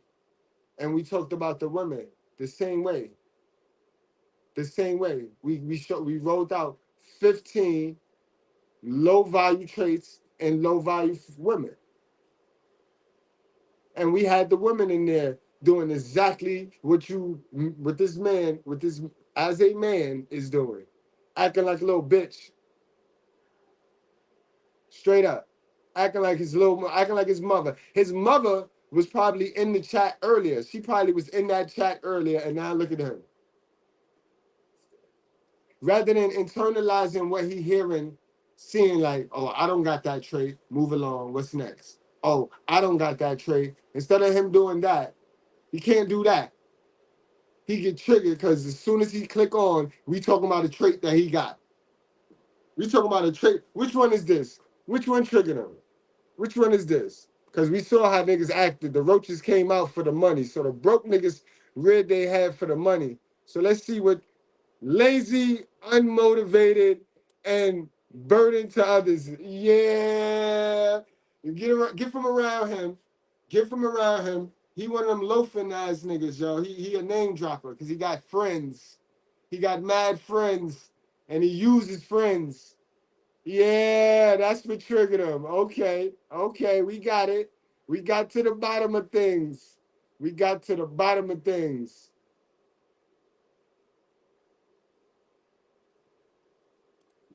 and we talked about the women the same way. The same way. We rolled out 15 low value traits and low value women. And we had the women in there doing exactly what this as a man is doing. Acting like a little bitch. Straight up. Acting like his mother. His mother was probably in the chat earlier. She probably was in that chat earlier, and now look at him. Rather than internalizing what he hearing, seeing like, oh, I don't got that trait, move along, what's next? Oh, I don't got that trait. Instead of him doing that, he can't do that. He get triggered because as soon as he click on, we talking about a trait that he got. We talking about a trait. Which one is this? Which one triggered him? Which one is this? Because we saw how niggas acted. The roaches came out for the money. So the broke niggas reared they head for the money. So let's see what lazy, unmotivated, and burdened to others. Yeah. Get from around him. Get from around him. He one of them loafing ass niggas, yo. He a name dropper because he got friends. He got mad friends. And he uses friends. Yeah, that's what triggered him. Okay, we got it. We got to the bottom of things. We got to the bottom of things.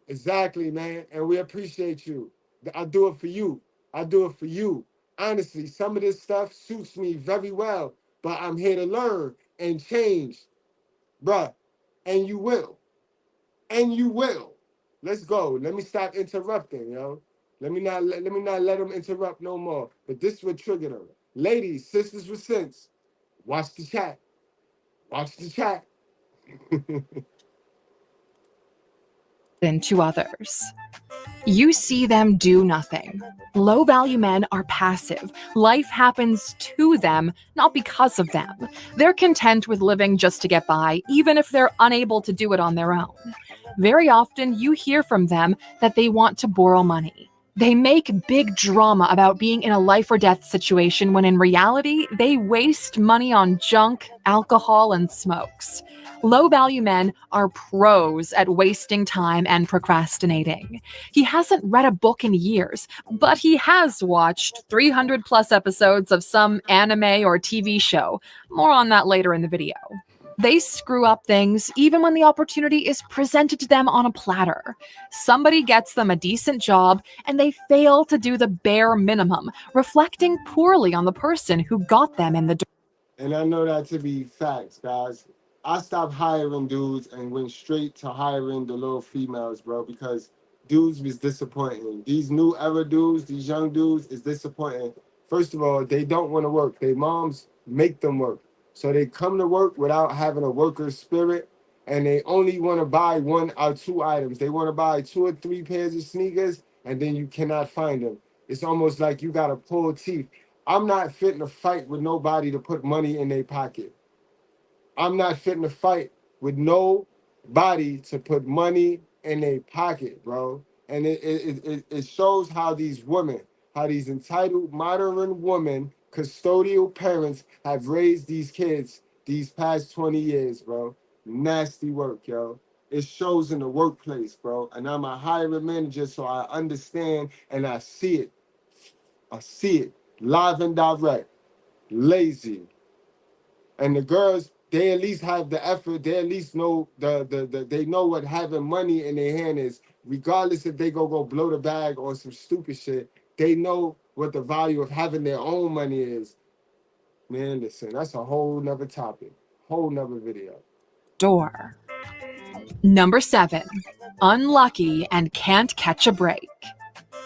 Exactly, man. And we appreciate you. I do it for you. I do it for you. Honestly, some of this stuff suits me very well, but I'm here to learn and change, bruh. And you will. And you will. Let's go. Let me stop interrupting, yo. Let me not let them interrupt no more. But this would trigger them. Ladies, sisters with sense, watch the chat. Watch the chat. To others. You see them do nothing. Low value men are passive. Life happens to them, not because of them. They're content with living just to get by, even if they're unable to do it on their own. Very often, you hear from them that they want to borrow money. They make big drama about being in a life or death situation when in reality, they waste money on junk, alcohol, and smokes. Low-value men are pros at wasting time and procrastinating. He hasn't read a book in years, but he has watched 300 plus episodes of some anime or TV show. More on that later in the video. They screw up things even when the opportunity is presented to them on a platter. Somebody gets them a decent job and they fail to do the bare minimum, reflecting poorly on the person who got them in the door. And I know that to be facts, guys. I stopped hiring dudes and went straight to hiring the little females, bro, because dudes was disappointing. These new era dudes, these young dudes, is disappointing. First of all, they don't want to work. Their moms make them work. So they come to work without having a worker spirit, and they only want to buy 1 or 2 items. They want to buy 2 or 3 pairs of sneakers, and then you cannot find them. It's almost like you got to pull teeth. I'm not fitting to fight with nobody to put money in their pocket. I'm not fitting to fight with nobody to put money in their pocket, bro. And it shows how these women, how these entitled modern women, custodial parents have raised these kids these past 20 years, bro. Nasty work, yo. It shows in the workplace, bro. And I'm a hiring manager, so I understand and I see it. I see it live and direct. Lazy. And the girls, they at least have the effort. They at least know they know what having money in their hand is. Regardless if they go blow the bag on some stupid shit, they know what the value of having their own money is. Man, listen, that's a whole nother topic, whole nother video. Door. Number 7. Unlucky and can't catch a break.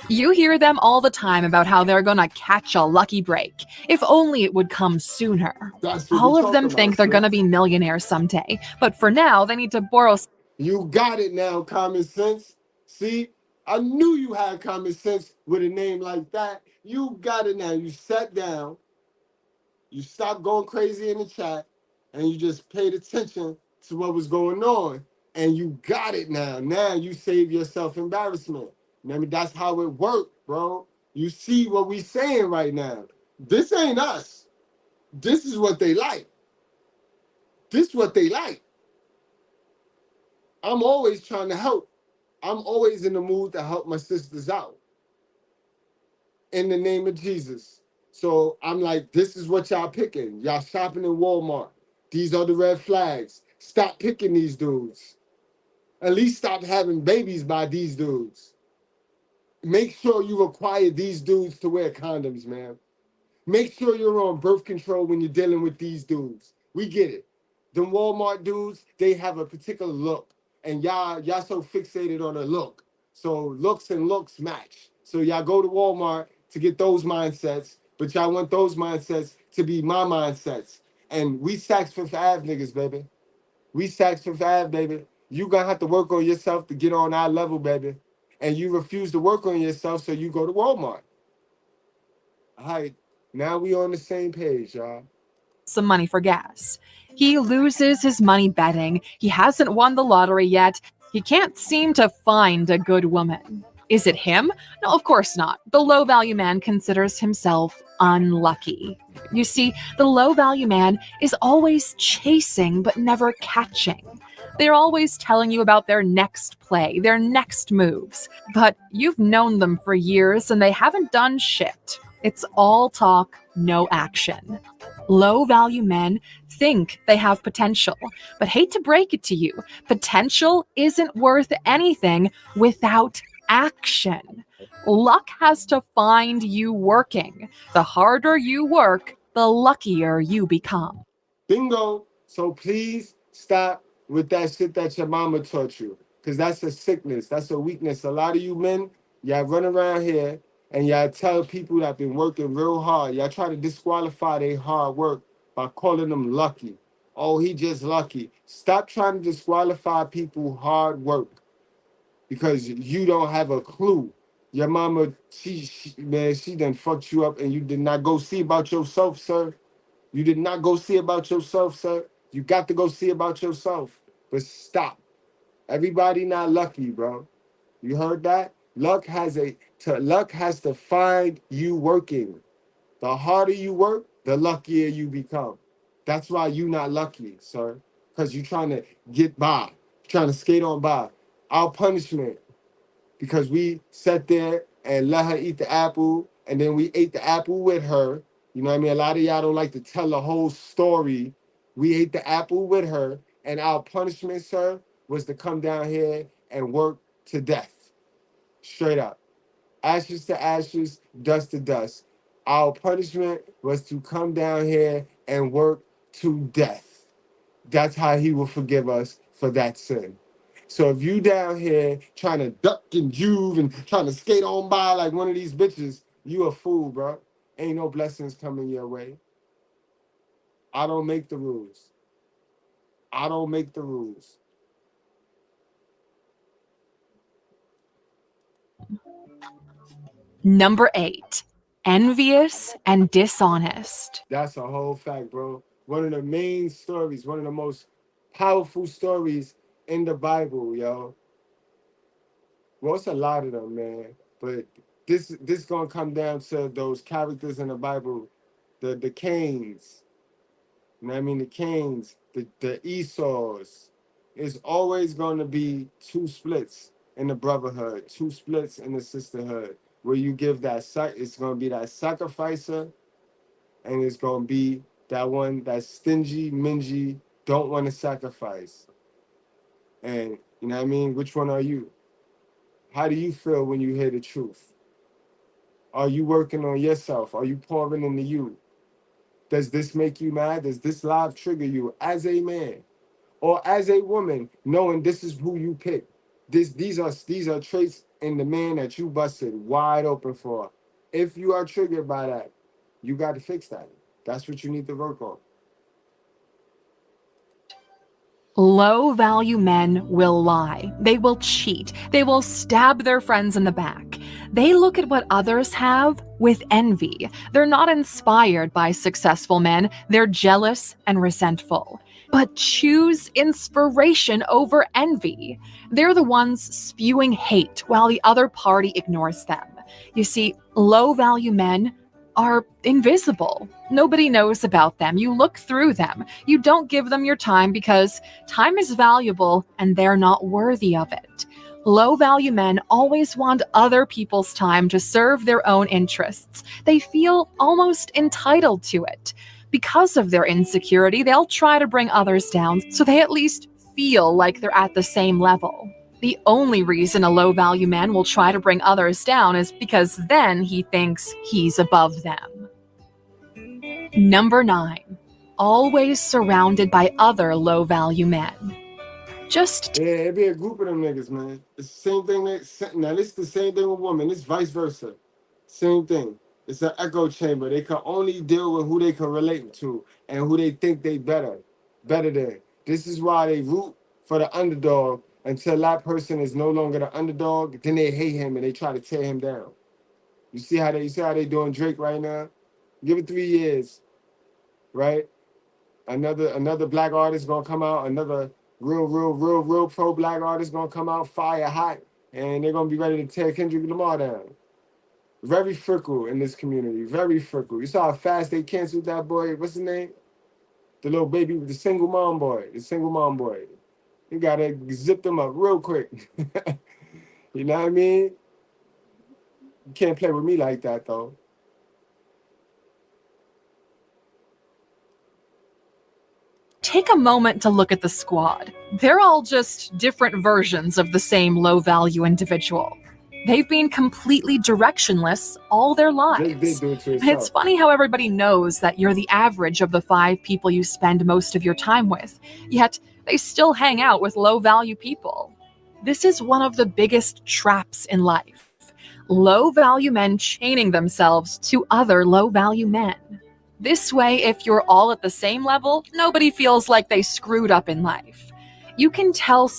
You hear them all the time about how they're gonna catch a lucky break. If only it would come sooner. All of them think they're gonna be millionaires someday, but for now, they need to borrow. You got it now, common sense. See, I knew you had common sense with a name like that. You got it now. You sat down, you stopped going crazy in the chat, and you just paid attention to what was going on. And you got it now. Now you save yourself embarrassment. I mean, that's how it worked, bro. You see what we saying right now. This ain't us. This is what they like. This is what they like. I'm always trying to help. I'm always in the mood to help my sisters out. In the name of Jesus. So I'm like, this is what y'all picking. Y'all shopping in Walmart. These are the red flags. Stop picking these dudes. At least stop having babies by these dudes. Make sure you require these dudes to wear condoms, man. Make sure you're on birth control when you're dealing with these dudes. We get it. The Walmart dudes, they have a particular look. And y'all so fixated on a look. So looks and looks match. So y'all go to Walmart to get those mindsets, but y'all want those mindsets to be my mindsets. And we Saks Fifth Ave niggas, baby. We Saks Fifth Ave, baby. You gonna have to work on yourself to get on our level, baby. And you refuse to work on yourself, so you go to Walmart. All right, now we on the same page, y'all. Some money for gas. He loses his money betting. He hasn't won the lottery yet. He can't seem to find a good woman. Is it him? No, of course not. The low-value man considers himself unlucky. You see, the low-value man is always chasing but never catching. They're always telling you about their next play, their next moves. But you've known them for years and they haven't done shit. It's all talk, no action. Low-value men think they have potential, but hate to break it to you, potential isn't worth anything without action. Luck has to find you working. The harder you work, the luckier you become. Bingo. So please stop with that shit that your mama taught you, because that's a sickness. That's a weakness. A lot of you men, y'all run around here And y'all tell people that been working real hard, y'all try to disqualify their hard work by calling them lucky. Oh, he just lucky. Stop trying to disqualify people hard work because you don't have a clue. Your mama, she done fucked you up and you did not go see about yourself, sir. You did not go see about yourself, sir. You got to go see about yourself. But stop. Everybody not lucky, bro. You heard that? Luck has to find you working. The harder you work, the luckier you become. That's why you not lucky, sir. Because you're trying to get by, trying to skate on by. Our punishment, because we sat there and let her eat the apple, and then we ate the apple with her. You know what I mean? A lot of y'all don't like to tell the whole story. We ate the apple with her, and our punishment, sir, was to come down here and work to death. Straight up. Ashes to ashes, dust to dust. Our punishment was to come down here and work to death. That's how he will forgive us for that sin. So if you down here trying to duck and juve and trying to skate on by like one of these bitches, you a fool, bro. Ain't no blessings coming your way. I don't make the rules. I don't make the rules. Number 8, envious and dishonest. That's a whole fact, bro. One of the main stories, one of the most powerful stories in the Bible, yo. Well, it's a lot of them, man. But this gonna come down to those characters in the Bible, the Cains. You know what I mean? The Cains, the Esau's. It's always gonna be two splits in the brotherhood, two splits in the sisterhood. Where you give it's gonna be that sacrificer, and it's gonna be that one that's stingy, mingy, don't want to sacrifice. And you know what I mean? Which one are you? How do you feel when you hear the truth? Are you working on yourself? Are you pouring into you? Does this make you mad? Does this live trigger you as a man or as a woman, knowing this is who you pick? These are traits in the man that you busted wide open for. If you are triggered by that, you got to fix that. That's what you need to work on. Low-value men will lie. They will cheat. They will stab their friends in the back. They look at what others have with envy. They're not inspired by successful men. They're jealous and resentful. But choose inspiration over envy. They're the ones spewing hate while the other party ignores them. You see, low-value men are invisible. Nobody knows about them. You look through them. You don't give them your time because time is valuable and they're not worthy of it. Low-value men always want other people's time to serve their own interests. They feel almost entitled to it. Because of their insecurity, they'll try to bring others down so they at least feel like they're at the same level. The only reason a low-value man will try to bring others down is because then he thinks he's above them. Number 9, always surrounded by other low-value men. It be a group of them niggas, man. It's the same thing. Now, this is the same thing with women. It's vice versa. Same thing. It's an echo chamber. They can only deal with who they can relate to and who they think they better than. This is why they root for the underdog until that person is no longer the underdog. Then they hate him and they try to tear him down. You see how they doing Drake right now? Give it 3 years, right? Another black artist gonna come out. Another real pro black artist gonna come out fire hot, and they're gonna be ready to tear Kendrick Lamar down. Very fickle in this community. Very fickle. You saw how fast they canceled that boy. What's his name? The little baby with the single mom boy. You gotta zip them up real quick. You know what I mean? You can't play with me like that, though. Take a moment to look at the squad. They're all just different versions of the same low-value individual. They've been completely directionless all their lives. It's funny how everybody knows that you're the average of the 5 people you spend most of your time with, yet they still hang out with low-value people. This is one of the biggest traps in life. Low value men chaining themselves to other low value men. This way, if you're all at the same level, nobody feels like they screwed up in life. You can tell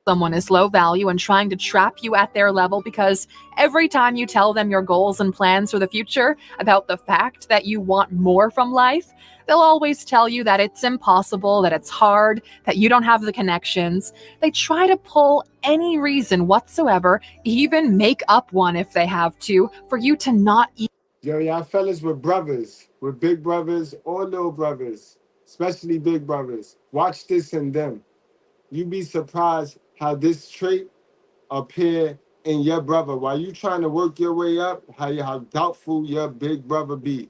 someone is low value and trying to trap you at their level because every time you tell them your goals and plans for the future about the fact that you want more from life, they'll always tell you that it's impossible, that it's hard, that you don't have the connections. They try to pull any reason whatsoever, even make up one if they have to, for you to not eat. Yo, y'all fellas with brothers, with big brothers or little brothers, especially big brothers. Watch this in them. You be surprised how this trait appear in your brother. While you trying to work your way up, how doubtful your big brother be.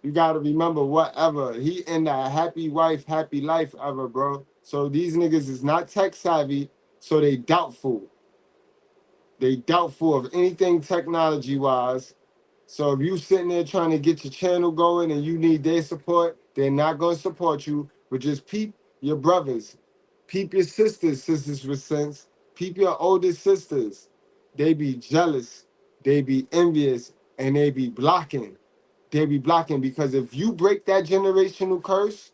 You got to remember, whatever. He in that happy wife, happy life ever, bro. So these niggas is not tech savvy, so they doubtful. They doubtful of anything technology-wise. So if you sitting there trying to get your channel going and you need their support, they're not going to support you. But just peep your brothers. Peep your sisters with sense. Peep your older sisters. They be jealous. They be envious. And they be blocking. They be blocking because if you break that generational curse,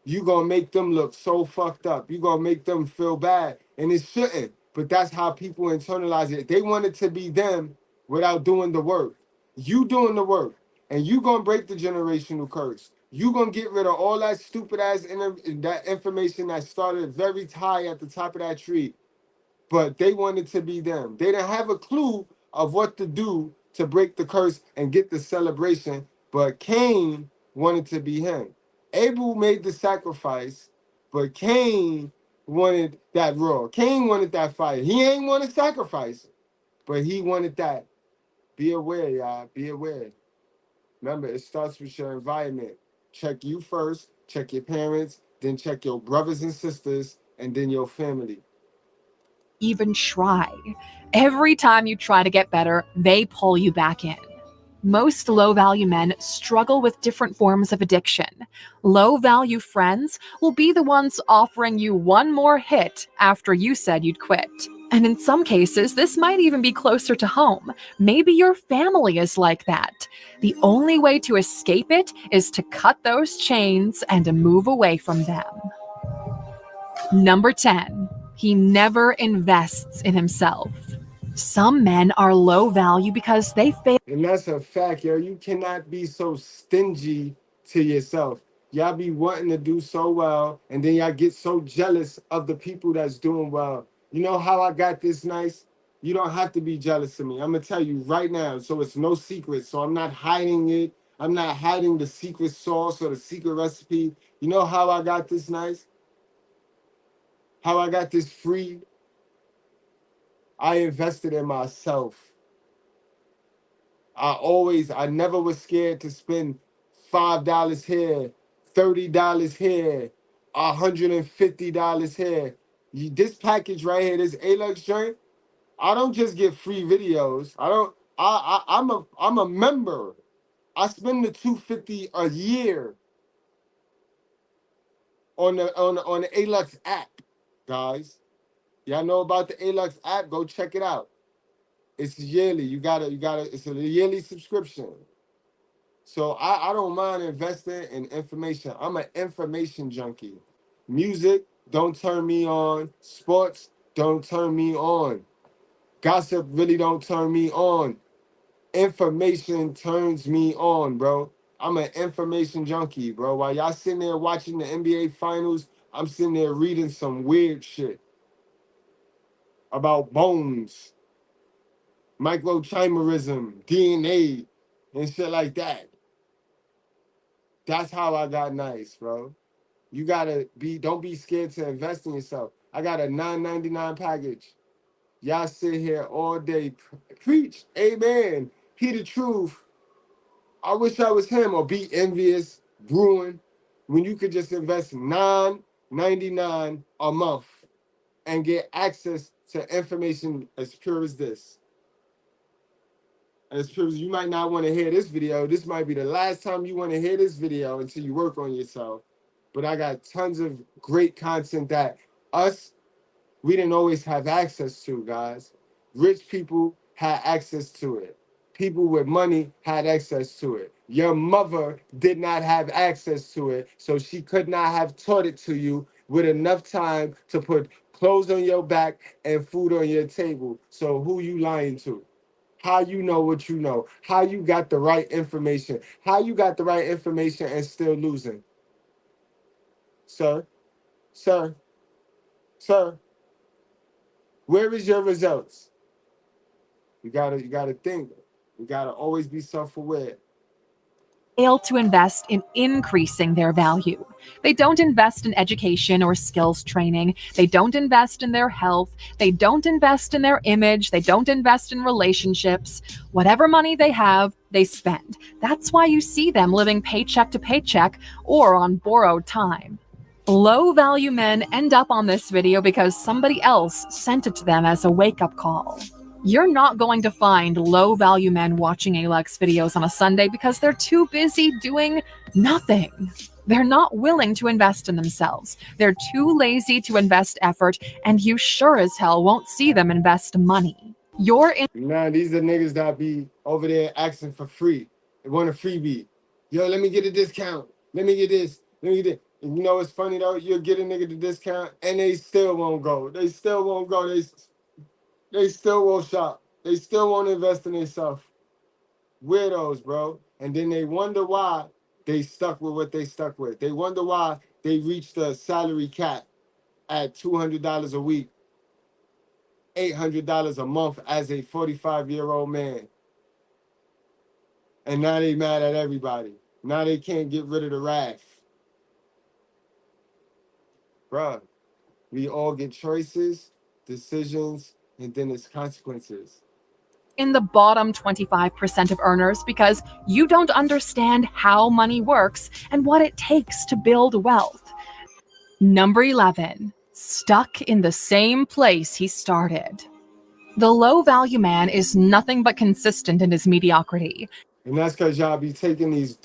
you going to make them look so fucked up. You going to make them feel bad. And it shouldn't. But that's how people internalize it. They want it to be them without doing the work. You doing the work. And you going to break the generational curse. You going to get rid of all that stupid ass that information that started very high at the top of that tree. But they wanted to be them. They didn't have a clue of what to do to break the curse and get the celebration. But Cain wanted to be him. Abel made the sacrifice, but Cain wanted that raw. Cain wanted that fire. He ain't want to sacrifice, but he wanted that. Be aware, y'all. Be aware. Remember, it starts with your environment. Check you first, check your parents, then check your brothers and sisters, and then your family. Even try. Every time you try to get better, they pull you back in. Most low-value men struggle with different forms of addiction. Low-value friends will be the ones offering you one more hit after you said you'd quit. And in some cases, this might even be closer to home. Maybe your family is like that. The only way to escape it is to cut those chains and to move away from them. Number 10, he never invests in himself. Some men are low value because they fail. And that's a fact, yo. You cannot be so stingy to yourself. Y'all be wanting to do so well, and then y'all get so jealous of the people that's doing well. You know how I got this nice? You don't have to be jealous of me. I'm going to tell you right now, so it's no secret. So I'm not hiding it. I'm not hiding the secret sauce or the secret recipe. You know how I got this nice? How I got this free? I invested in myself. I never was scared to spend $5 here, $30 here, $150 here. This package right here, this Alux joint, I don't just get free videos. I'm a member. I spend the $250 a year on the Alux app, guys. Y'all know about the Alux app? Go check it out. It's yearly. You gotta, it's a yearly subscription. So I don't mind investing in information. I'm an information junkie. Music don't turn me on. Sports don't turn me on. Gossip really don't turn me on. Information turns me on, bro. I'm an information junkie, bro. While y'all sitting there watching the NBA finals, I'm sitting there reading some weird shit about bones, microchimerism, DNA, and shit like that. That's how I got nice, bro. You gotta don't be scared to invest in yourself. I got a $9.99 package. Y'all sit here all day, preach, amen. He the truth. I wish I was him, or be envious, brewing, when you could just invest $9.99 a month and get access to information as pure as this. As pure as you might not want to hear this video. This might be the last time you want to hear this video until you work on yourself. But I got tons of great content that we didn't always have access to, guys. Rich people had access to it. People with money had access to it. Your mother did not have access to it, so she could not have taught it to you with enough time to put clothes on your back and food on your table. So who you lying to? How you know what you know? How you got the right information? How you got the right information and still losing? Sir, sir, sir, where is your results? You gotta think. You gotta always be self-aware. Fail to invest in increasing their value. They don't invest in education or skills training. They don't invest in their health. They don't invest in their image. They don't invest in relationships. Whatever money they have, they spend. That's why you see them living paycheck to paycheck or on borrowed time. Low value men end up on this video because somebody else sent it to them as a wake-up call. You're not going to find low-value men watching Alex videos on a Sunday because they're too busy doing nothing. They're not willing to invest in themselves. They're too lazy to invest effort, and you sure as hell won't see them invest money. Nah, these are niggas that be over there asking for free. They want a freebie. Yo, let me get a discount. Let me get this. Let me get it. And you know what's funny though? You'll get a nigga the discount, and they still won't go. They still won't go. They still won't shop. They still won't invest in themselves. Weirdos, bro. And then they wonder why they stuck with what they stuck with. They wonder why they reached the salary cap at $200 a week, $800 a month as a 45-year-old man. And now they mad at everybody. Now they can't get rid of the wrath. Bruh, we all get choices, decisions, and then it's consequences. In the bottom 25% of earners because you don't understand how money works and what it takes to build wealth. Number 11, stuck in the same place he started. The low-value man is nothing but consistent in his mediocrity. And that's because y'all be taking these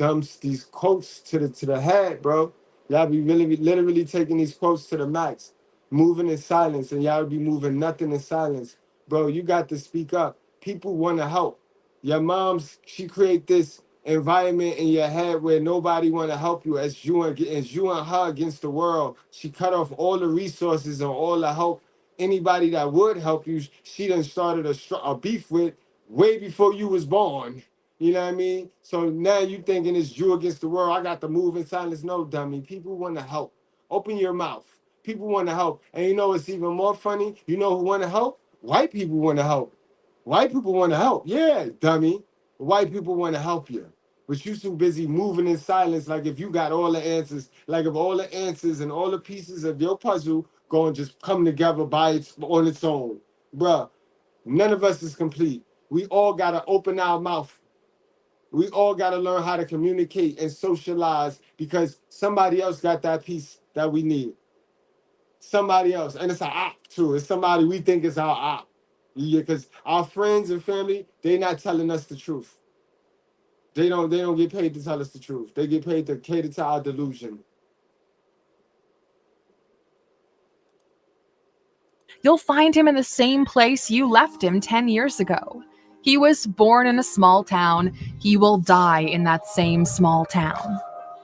quotes to the head, bro. Y'all be literally taking these quotes to the max, moving in silence, and y'all be moving nothing in silence. Bro, you got to speak up. People want to help. Your mom's, she create this environment in your head where nobody want to help you as you and her against the world. She cut off all the resources and all the help. Anybody that would help you, she done started a beef with way before you was born. You know what I mean? So now you thinking it's you against the world. I got to move in silence. No, dummy. People want to help. Open your mouth. People want to help. And you know what's even more funny? You know who want to help? White people want to help. White people want to help. Yeah, dummy. White people want to help you. But you too busy moving in silence like if you got all the answers. Like if all the answers and all the pieces of your puzzle going to just come together on its own. Bruh, none of us is complete. We all got to open our mouth. We all got to learn how to communicate and socialize because somebody else got that piece that we need. Somebody else. And it's our op too. It's somebody we think is our op. Yeah, because our friends and family, they not telling us the truth. They don't get paid to tell us the truth. They get paid to cater to our delusion. You'll find him in the same place you left him 10 years ago. He was born in a small town. He will die in that same small town.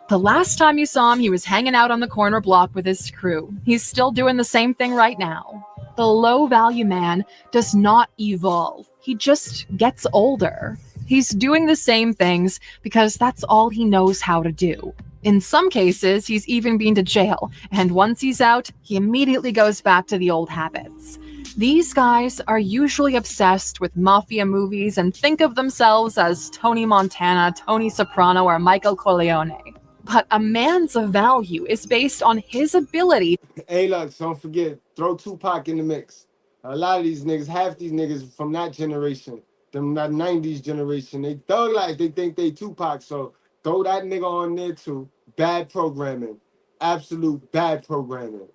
The last time you saw him, he was hanging out on the corner block with his crew. He's still doing the same thing right now. The low-value man does not evolve. He just gets older. He's doing the same things because that's all he knows how to do. In some cases, he's even been to jail, and once he's out, he immediately goes back to the old habits. These guys are usually obsessed with mafia movies and think of themselves as Tony Montana, Tony Soprano, or Michael Corleone. But a man's value is based on his ability. Hey, look, don't forget, throw Tupac in the mix. A lot of these niggas, half these niggas from that generation, them that 90s generation, they thug life, they think they Tupac, so throw that nigga on there too. Bad programming. Absolute bad programming.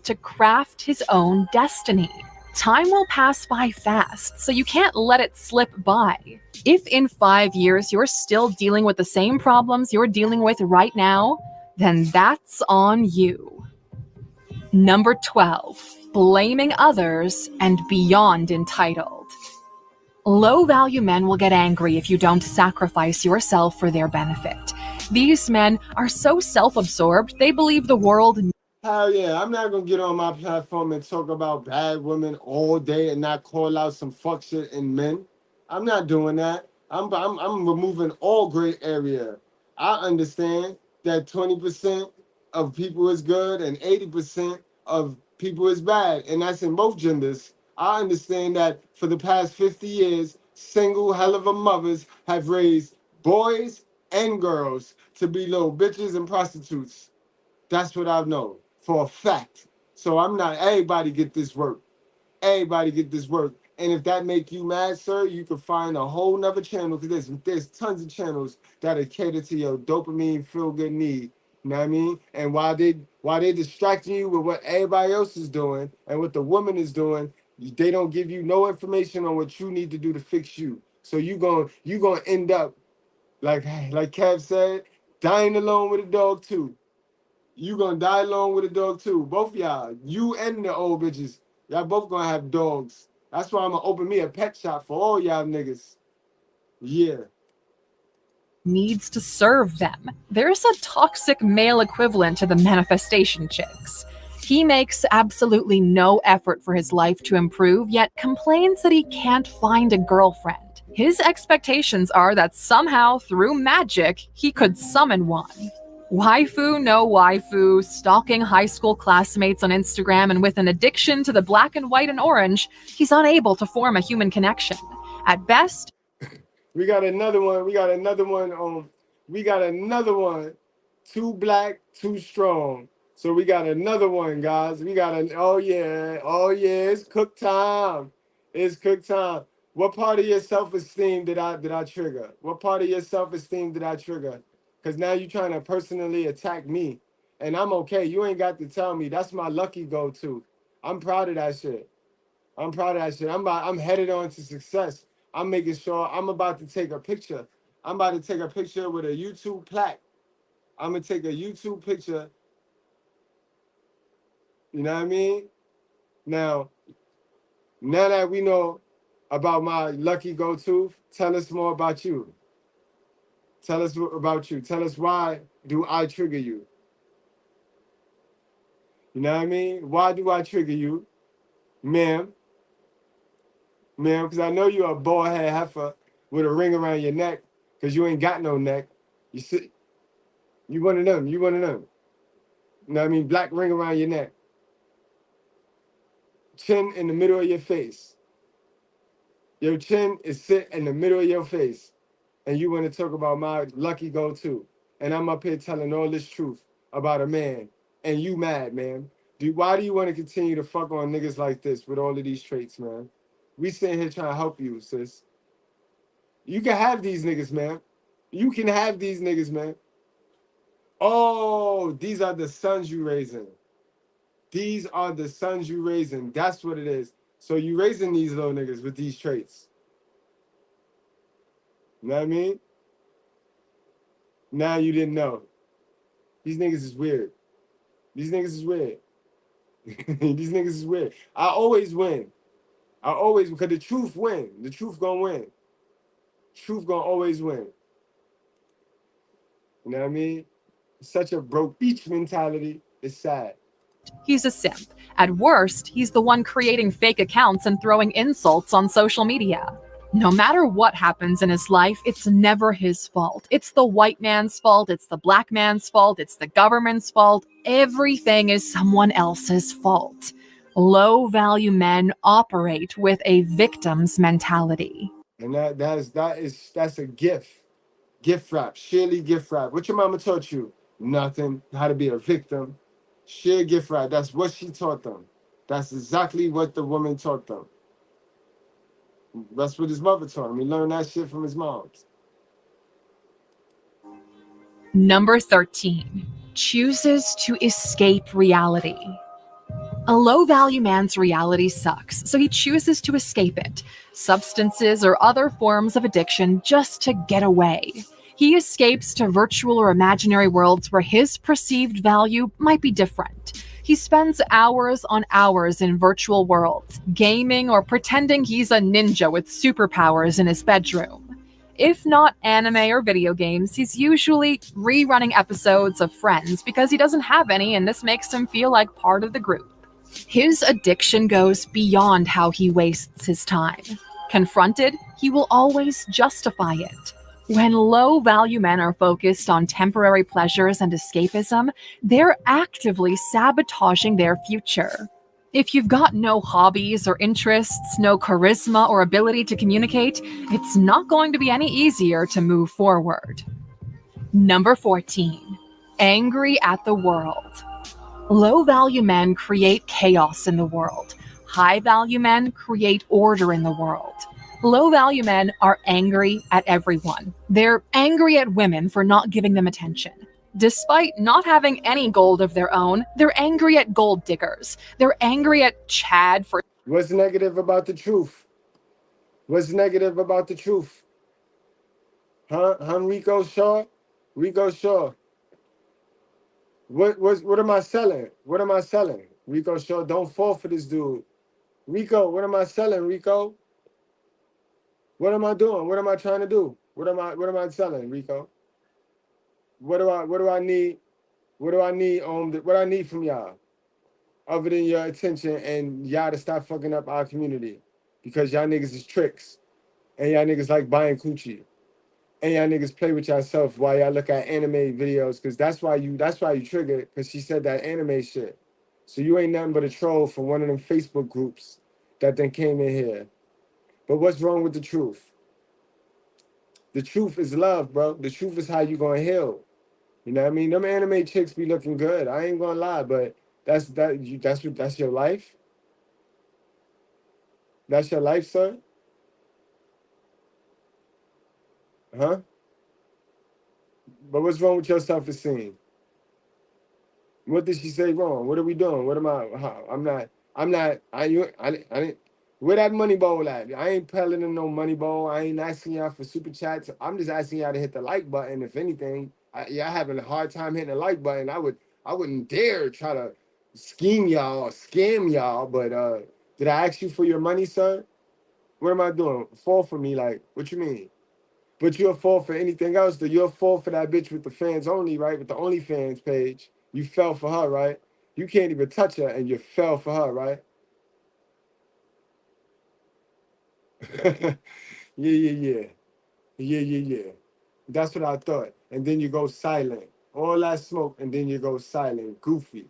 To craft his own destiny. Time will pass by fast, so you can't let it slip by. If in 5 years you're still dealing with the same problems you're dealing with right now, then that's on you. Number 12. blaming others, and beyond entitled. Low-value men will get angry if you don't sacrifice yourself for their benefit. These men are so self-absorbed, they believe the world... Hell yeah, I'm not gonna get on my platform and talk about bad women all day and not call out some fuck shit in men. I'm not doing that. I'm removing all gray area. I understand that 20% of people is good and 80% of people is bad, and that's in both genders. I understand that for the past 50 years, single hell of a mothers have raised boys and girls to be little bitches and prostitutes. That's what I know for a fact. So I'm not, everybody get this work. Everybody get this work. And if that make you mad, sir, you can find a whole nother channel, because there's tons of channels that are catered to your dopamine feel-good need. You know what I mean? And while they distracting you with what everybody else is doing and what the woman is doing, they don't give you no information on what you need to do to fix you. So you gonna end up like Kev said, dying alone with a dog too. You gonna die alone with a dog too. Both of y'all, you and the old bitches, y'all both gonna have dogs. That's why I'm gonna open me a pet shop for all y'all niggas. Yeah. needs to serve them. There's a toxic male equivalent to the manifestation chicks. He makes absolutely no effort for his life to improve, yet complains that he can't find a girlfriend. His expectations are that somehow, through magic, he could summon one. Waifu no waifu, stalking high school classmates on Instagram, and with an addiction to the black and white and orange, he's unable to form a human connection. At best, we got another one. Too black, too strong. So we got another one, guys. Oh yeah, it's cook time. It's cook time. What part of your self-esteem did I trigger? What part of your self-esteem did I trigger? Because now you're trying to personally attack me. And I'm okay. You ain't got to tell me. That's my lucky go-to. I'm proud of that shit. I'm headed on to success. I'm making sure I'm about to take a picture. I'm about to take a picture with a YouTube plaque. I'm going to take a YouTube picture. You know what I mean? Now that we know about my lucky go-to, tell us more about you. Tell us about you. Tell us, why do I trigger you? You know what I mean? Why do I trigger you, ma'am? Ma'am, because I know you're a bald head heifer with a ring around your neck, because you ain't got no neck. You one of them. You know what I mean? Black ring around your neck. Chin in the middle of your face. Your chin is sit in the middle of your face. And you want to talk about my lucky go-to. And I'm up here telling all this truth about a man. And you mad, man. Why do you want to continue to fuck on niggas like this with all of these traits, man? We sitting here trying to help you, sis. You can have these niggas, man. You can have these niggas, man. Oh, these are the sons you raising. These are the sons you raising. That's what it is. So you raising these little niggas with these traits. You know what I mean? Now you didn't know. These niggas is weird. These niggas is weird. I always win. Because the truth win. The truth gonna win. Truth gonna always win. You know what I mean? Such a broke beach mentality. It's sad. he's a simp. At worst, he's the one creating fake accounts and throwing insults on social media. No matter what happens in his life, it's never his fault. It's the white man's fault, it's the black man's fault, it's the government's fault. Everything is someone else's fault. Low-value men operate with a victim's mentality. And that's a gift. Gift wrap. Shirley gift wrap. What your mama taught you? Nothing. How to be a victim. Share gift wrap. That's what she taught them. That's exactly what the woman taught them. That's what his mother taught him. He learned that shit from his mom. Number 13. Chooses to escape reality. A low-value man's reality sucks, so he chooses to escape it. Substances or other forms of addiction just to get away. He escapes to virtual or imaginary worlds where his perceived value might be different. He spends hours on hours in virtual worlds, gaming or pretending he's a ninja with superpowers in his bedroom. If not anime or video games, he's usually rerunning episodes of Friends because he doesn't have any and this makes him feel like part of the group. His addiction goes beyond how he wastes his time. Confronted, he will always justify it. When low-value men are focused on temporary pleasures and escapism, they're actively sabotaging their future. If you've got no hobbies or interests, no charisma or ability to communicate, it's not going to be any easier to move forward. Number 14. Angry at the world. Low-value men create chaos in the world. High-value men create order in the world. Low-value men are angry at everyone. They're angry at women for not giving them attention. Despite not having any gold of their own, they're angry at gold diggers. They're angry at Chad for... What's negative about the truth? What's negative about the truth? Huh, Rico Shaw? Rico Shaw. What am I selling? What am I selling? Rico Shaw, don't fall for this dude. Rico, what am I selling, Rico? What am I doing? What am I trying to do? What am I selling, Rico? What do I need? What do I need what I need from y'all? Other than your attention and y'all to stop fucking up our community. Because y'all niggas is tricks. And y'all niggas like buying coochie. And y'all niggas play with yourself while y'all look at anime videos. Cause that's why you triggered, cause she said that anime shit. So you ain't nothing but a troll from one of them Facebook groups that then came in here. But what's wrong with the truth? The truth is love, bro. The truth is how you gonna heal. You know what I mean? Them anime chicks be looking good. I ain't gonna lie, but that's your life. That's your life, sir. Huh? But what's wrong with your self-esteem? What did she say wrong? What are we doing? What am I? How? I'm not. I didn't. Where that money bowl at? I ain't pelling in no money bowl. I ain't asking y'all for super chats. I'm just asking y'all to hit the like button. If anything, y'all having a hard time hitting the like button. I wouldn't dare try to scheme y'all or scam y'all. But did I ask you for your money, sir? What am I doing? Fall for me? Like, what you mean? But you'll fall for anything else. You'll fall for that bitch with the fans only, right? With the OnlyFans page. You fell for her, right? You can't even touch her and you fell for her, right? Yeah. That's what I thought. And then you go silent. All that smoke and then you go silent. Goofy.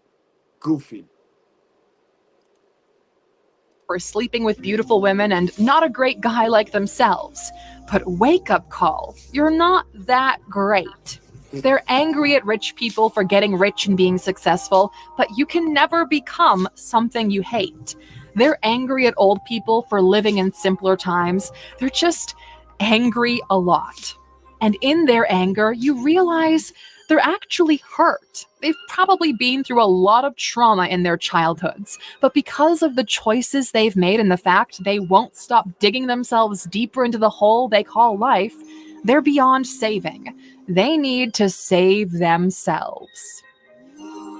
for sleeping with beautiful women and not a great guy like themselves. But wake up call, you're not that great. They're angry at rich people for getting rich and being successful, but you can never become something you hate. They're angry at old people for living in simpler times. They're just angry a lot. And in their anger, you realize they're actually hurt. They've probably been through a lot of trauma in their childhoods, but because of the choices they've made and the fact they won't stop digging themselves deeper into the hole they call life, they're beyond saving. They need to save themselves.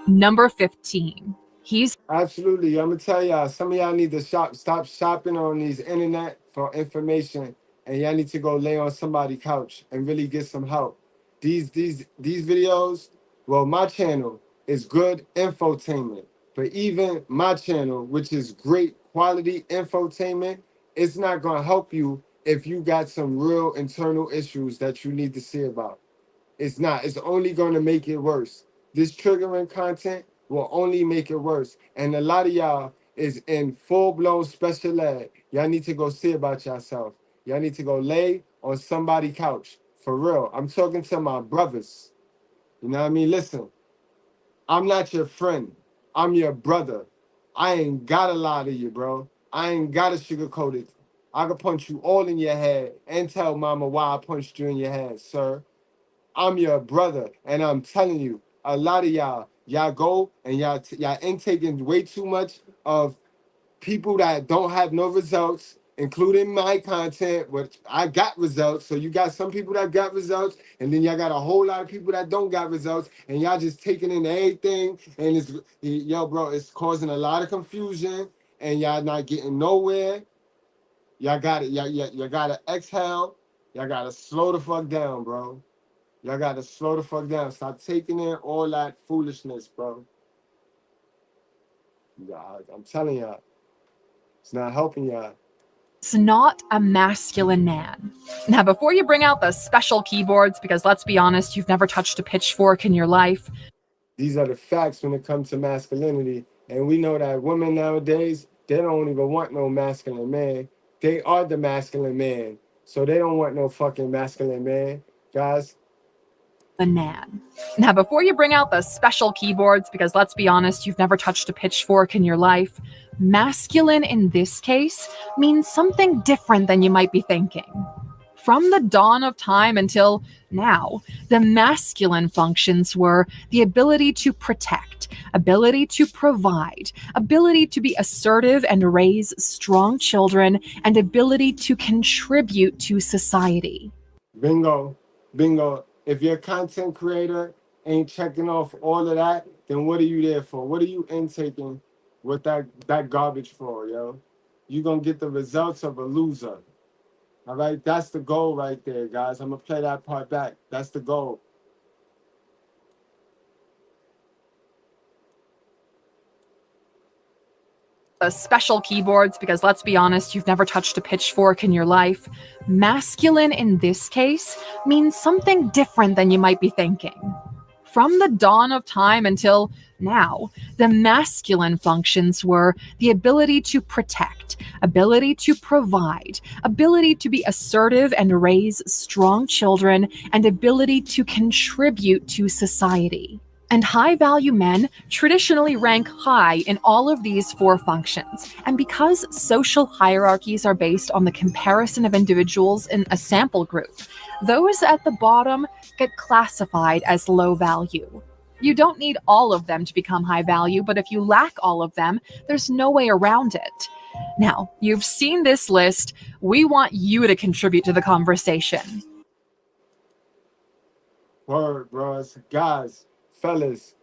Number 15. Absolutely. I'm gonna tell y'all, some of y'all need to stop shopping on these internet for information, and y'all need to go lay on somebody's couch and really get some help. These videos, well, my channel is good infotainment, but even my channel, which is great quality infotainment, it's not gonna help you if you got some real internal issues that you need to see about. It's not. It's only gonna make it worse. This triggering content will only make it worse. And a lot of y'all is in full-blown special ed. Y'all need to go see about yourself. Y'all need to go lay on somebody's couch. For real. I'm talking to my brothers. You know what I mean? Listen, I'm not your friend. I'm your brother. I ain't gotta lie to you, bro. I ain't gotta sugarcoat it. I could punch you all in your head and tell mama why I punched you in your head, sir. I'm your brother, and I'm telling you, a lot of y'all go and y'all intaking way too much of people that don't have no results, including my content, which I got results. So you got some people that got results, and then y'all got a whole lot of people that don't got results, and y'all just taking in everything, and it's yo, bro, it's causing a lot of confusion, and y'all not getting nowhere. Y'all got it. Y'all gotta exhale. Y'all gotta slow the fuck down, bro. Y'all gotta slow the fuck down. Stop taking in all that foolishness, bro. I'm telling y'all, it's not helping y'all. It's not a masculine man. Now, before you bring out the special keyboards, because let's be honest, you've never touched a pitchfork in your life. These are the facts when it comes to masculinity. And we know that women nowadays, they don't even want no masculine man. They are the masculine man. So they don't want no fucking masculine man, guys. The man. Now, before you bring out the special keyboards, because let's be honest, you've never touched a pitchfork in your life, masculine in this case means something different than you might be thinking. From the dawn of time until now, the masculine functions were the ability to protect, ability to provide, ability to be assertive and raise strong children, and ability to contribute to society. Bingo, bingo. If your content creator ain't checking off all of that, then what are you there for? What are you intaking with that garbage for, yo? You're going to get the results of a loser. All right? That's the goal right there, guys. I'm going to play that part back. That's the goal. Special keyboards, because let's be honest, you've never touched a pitchfork in your life. Masculine in this case means something different than you might be thinking. From the dawn of time until now, the masculine functions were the ability to protect, ability to provide, ability to be assertive and raise strong children, and ability to contribute to society. And high-value men traditionally rank high in all of these four functions. And because social hierarchies are based on the comparison of individuals in a sample group, those at the bottom get classified as low value. You don't need all of them to become high value, but if you lack all of them, there's no way around it. Now, you've seen this list. We want you to contribute to the conversation. Word, bros. Guys, fellas,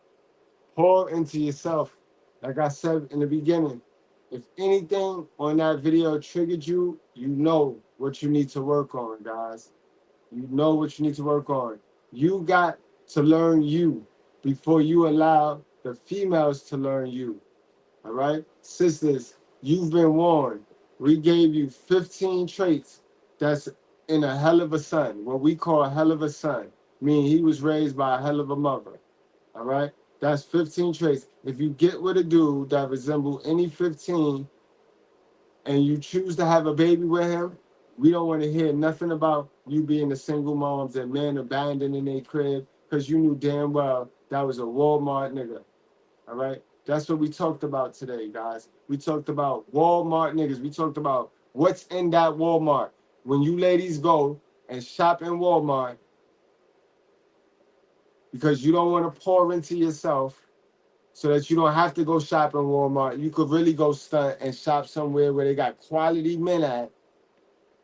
pour into yourself. Like I said in the beginning, if anything on that video triggered you, you know what you need to work on, guys. You know what you need to work on. You got to learn you before you allow the females to learn you. All right? Sisters, you've been warned. We gave you 15 traits that's in a hell of a son, what we call a hell of a son, meaning he was raised by a hell of a mother. All right? That's 15 traits. If you get with a dude that resembles any 15 and you choose to have a baby with him, we don't want to hear nothing about you being a single moms and men abandoning their crib because you knew damn well that was a Walmart nigga. All right? That's what we talked about today, guys. We talked about Walmart niggas. We talked about what's in that Walmart. When you ladies go and shop in Walmart because you don't want to pour into yourself so that you don't have to go shop in Walmart, you could really go stunt and shop somewhere where they got quality men at.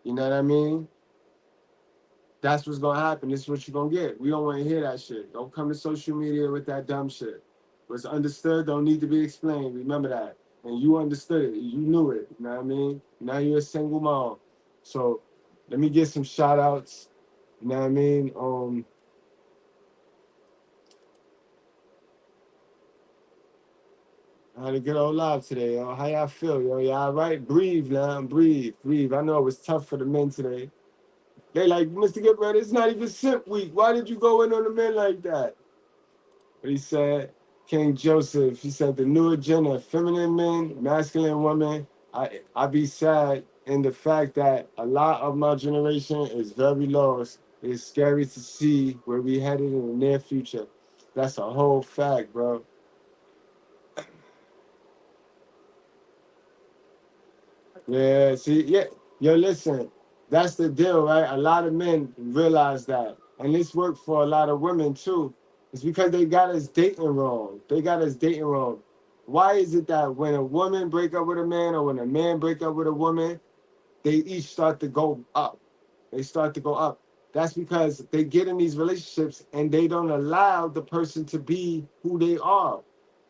You know what I mean? That's what's going to happen. This is what you're going to get. We don't want to hear that shit. Don't come to social media with that dumb shit. What's understood don't need to be explained. Remember that. And you understood it. You knew it. You know what I mean? Now you're a single mom. So let me get some shout outs. You know what I mean? I had a good old live today, yo. How y'all feel, yo? Y'all all right? Breathe now. Breathe. I know it was tough for the men today. They like, Mr. Goodbread, it's not even simp week. Why did you go in on the men like that? But he said, King Joseph, he said, the new agenda, feminine men, masculine women. I be sad in the fact that a lot of my generation is very lost. It's scary to see where we headed in the near future. That's a whole fact, bro. Yeah, see, yeah. Yo, listen, that's the deal, right? A lot of men realize that. And this worked for a lot of women, too. It's because they got us dating wrong. Why is it that when a woman break up with a man or when a man break up with a woman, they each start to go up. They start to go up. That's because they get in these relationships and they don't allow the person to be who they are.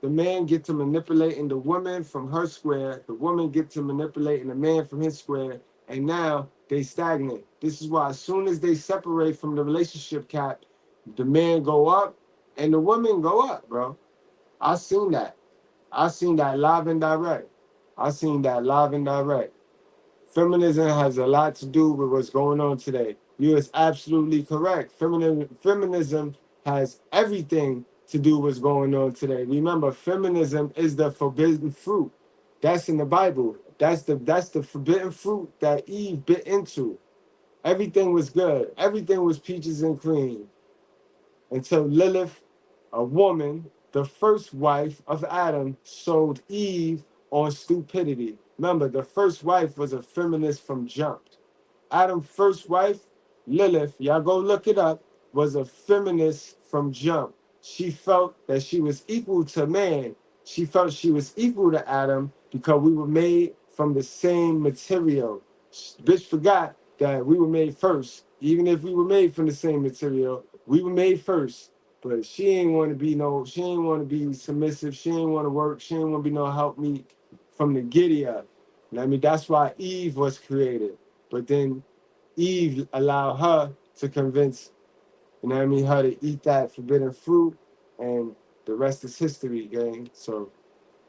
The man get to manipulating the woman from her square. The woman get to manipulating the man from his square. And now they stagnate. This is why as soon as they separate from the relationship cap, the man go up and the woman go up, bro. I seen that. I seen that live and direct. I seen that live and direct. Feminism has a lot to do with what's going on today. You is absolutely correct. Feminism has everything to do with what's going on today. Remember, feminism is the forbidden fruit. That's in the Bible. That's the forbidden fruit that Eve bit into. Everything was good. Everything was peaches and cream. Until Lilith, a woman, the first wife of Adam, sold Eve on stupidity. Remember, the first wife was a feminist from jump. Adam's first wife, Lilith, y'all go look it up, was a feminist from jump. She felt that she was equal to man. She felt she was equal to Adam because we were made from the same material. Bitch forgot that we were made first. Even if we were made from the same material, we were made first. But she ain't want to be she ain't want to be submissive. She ain't want to work. She ain't want to be no help me from the giddy up. I mean, that's why Eve was created. But then Eve allowed her to convince, her to eat that forbidden fruit, and the rest is history, gang. So,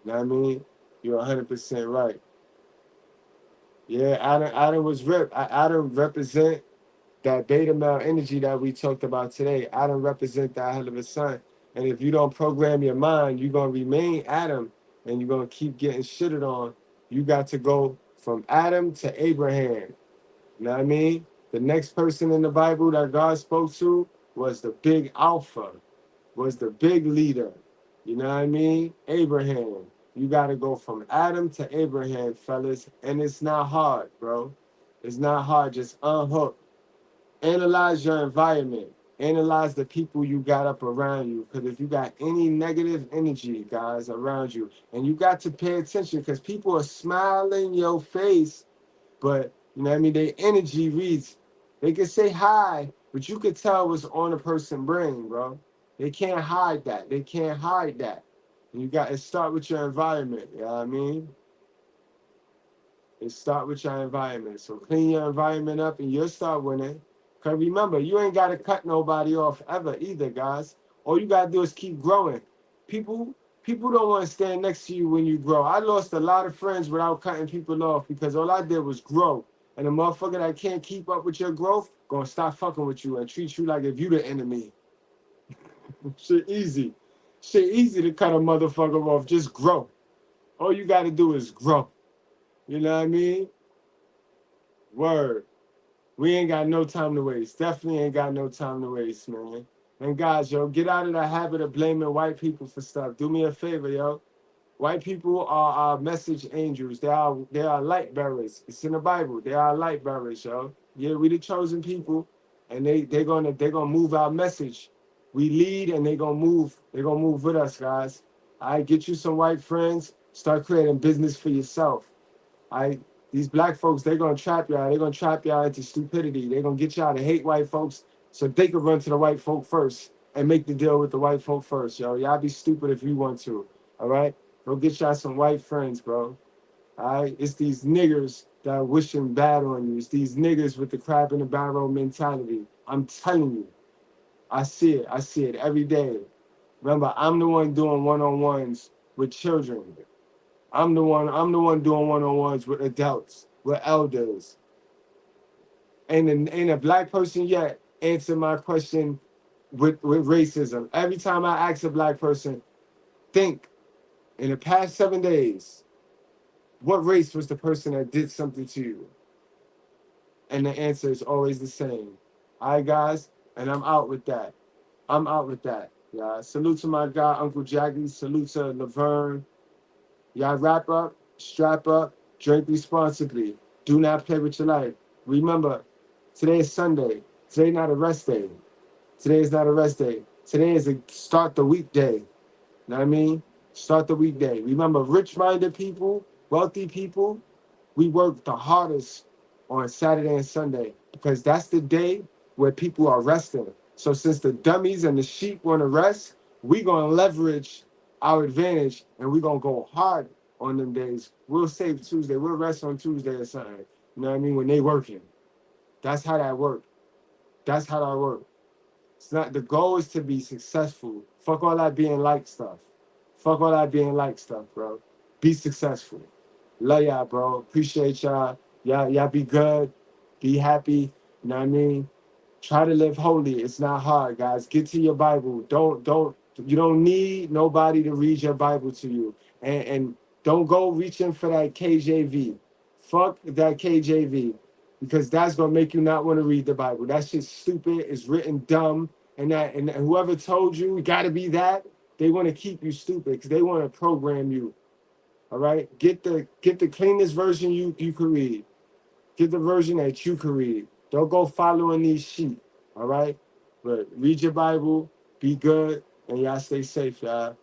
you're 100% right. Yeah, Adam was ripped. Adam represent that beta male energy that we talked about today. Adam represent that hell of a son. And if you don't program your mind, you're going to remain Adam and you're going to keep getting shitted on. You got to go from Adam to Abraham. You know what I mean? The next person in the Bible that God spoke to was the big alpha, was the big leader. You know what I mean? Abraham. You got to go from Adam to Abraham, fellas. And it's not hard, bro. It's not hard. Just unhook. Analyze your environment. Analyze the people you got up around you. Because if you got any negative energy, guys, around you, and you got to pay attention because people are smiling your face, but, their energy reads. They can say hi, but you could tell what's on a person's brain, bro. They can't hide that. They can't hide that. And you got to start with your environment, you know what I mean? It start with your environment. So clean your environment up and you'll start winning. Because remember, you ain't got to cut nobody off ever either, guys. All you got to do is keep growing. People don't want to stand next to you when you grow. I lost a lot of friends without cutting people off because all I did was grow. And a motherfucker that can't keep up with your growth gonna stop fucking with you and treat you like if you the enemy. Shit easy. Shit easy to cut a motherfucker off. Just grow. All you got to do is grow. You know what I mean? Word. We ain't got no time to waste. Definitely ain't got no time to waste, man. And guys, yo, get out of that habit of blaming white people for stuff. Do me a favor, yo. White people are our message angels. They are light bearers. It's in the Bible. They are light bearers, yo. Yeah, we the chosen people, and they're gonna move our message. We lead, and they're gonna move with us, guys. All right, get you some white friends. Start creating business for yourself. All right. These black folks, they're going to trap y'all. They're going to trap y'all into stupidity. They're going to get y'all to hate white folks so they can run to the white folk first and make the deal with the white folk first, yo. Y'all be stupid if you want to, all right? Go get y'all some white friends, bro, all right? It's these niggers that are wishing bad on you. It's these niggers with the crab in the barrel mentality. I'm telling you. I see it. I see it every day. Remember, I'm the one doing one-on-ones with children. I'm the one doing one-on-ones with adults, with elders. Ain't a black person yet answer my question with racism. Every time I ask a black person, think, in the past 7 days, what race was the person that did something to you? And the answer is always the same. All right, guys? And I'm out with that. Yeah. Salute to my guy, Uncle Jackie. Salute to Laverne. Y'all wrap up, strap up, drink responsibly. Do not play with your life. Remember, today is Sunday. Today not a rest day. Today is not a rest day. Today is a start the weekday. You know what I mean? Start the weekday. Remember, rich-minded people, wealthy people, we work the hardest on Saturday and Sunday, because that's the day where people are resting. So since the dummies and the sheep want to rest, we gonna leverage our advantage and we gonna go hard on them days. We'll save Tuesday. We'll rest on Tuesday or something. You know what I mean? When they working. That's how that work. That's how that work. It's not, the goal is to be successful. Fuck all that being like stuff. Fuck all that being like stuff, bro. Be successful. Love y'all, bro. Appreciate y'all. Y'all be good. Be happy. You know what I mean? Try to live holy. It's not hard, guys. Get to your Bible. You don't need nobody to read your Bible to you. And don't go reaching for that KJV. Fuck that KJV. Because that's gonna make you not want to read the Bible. That shit's stupid. It's written dumb. And whoever told you gotta be that, they want to keep you stupid because they want to program you. All right? Get the cleanest version you can read. Get the version that you can read. Don't go following these sheep. All right? But read your Bible, be good, and y'all stay safe, y'all.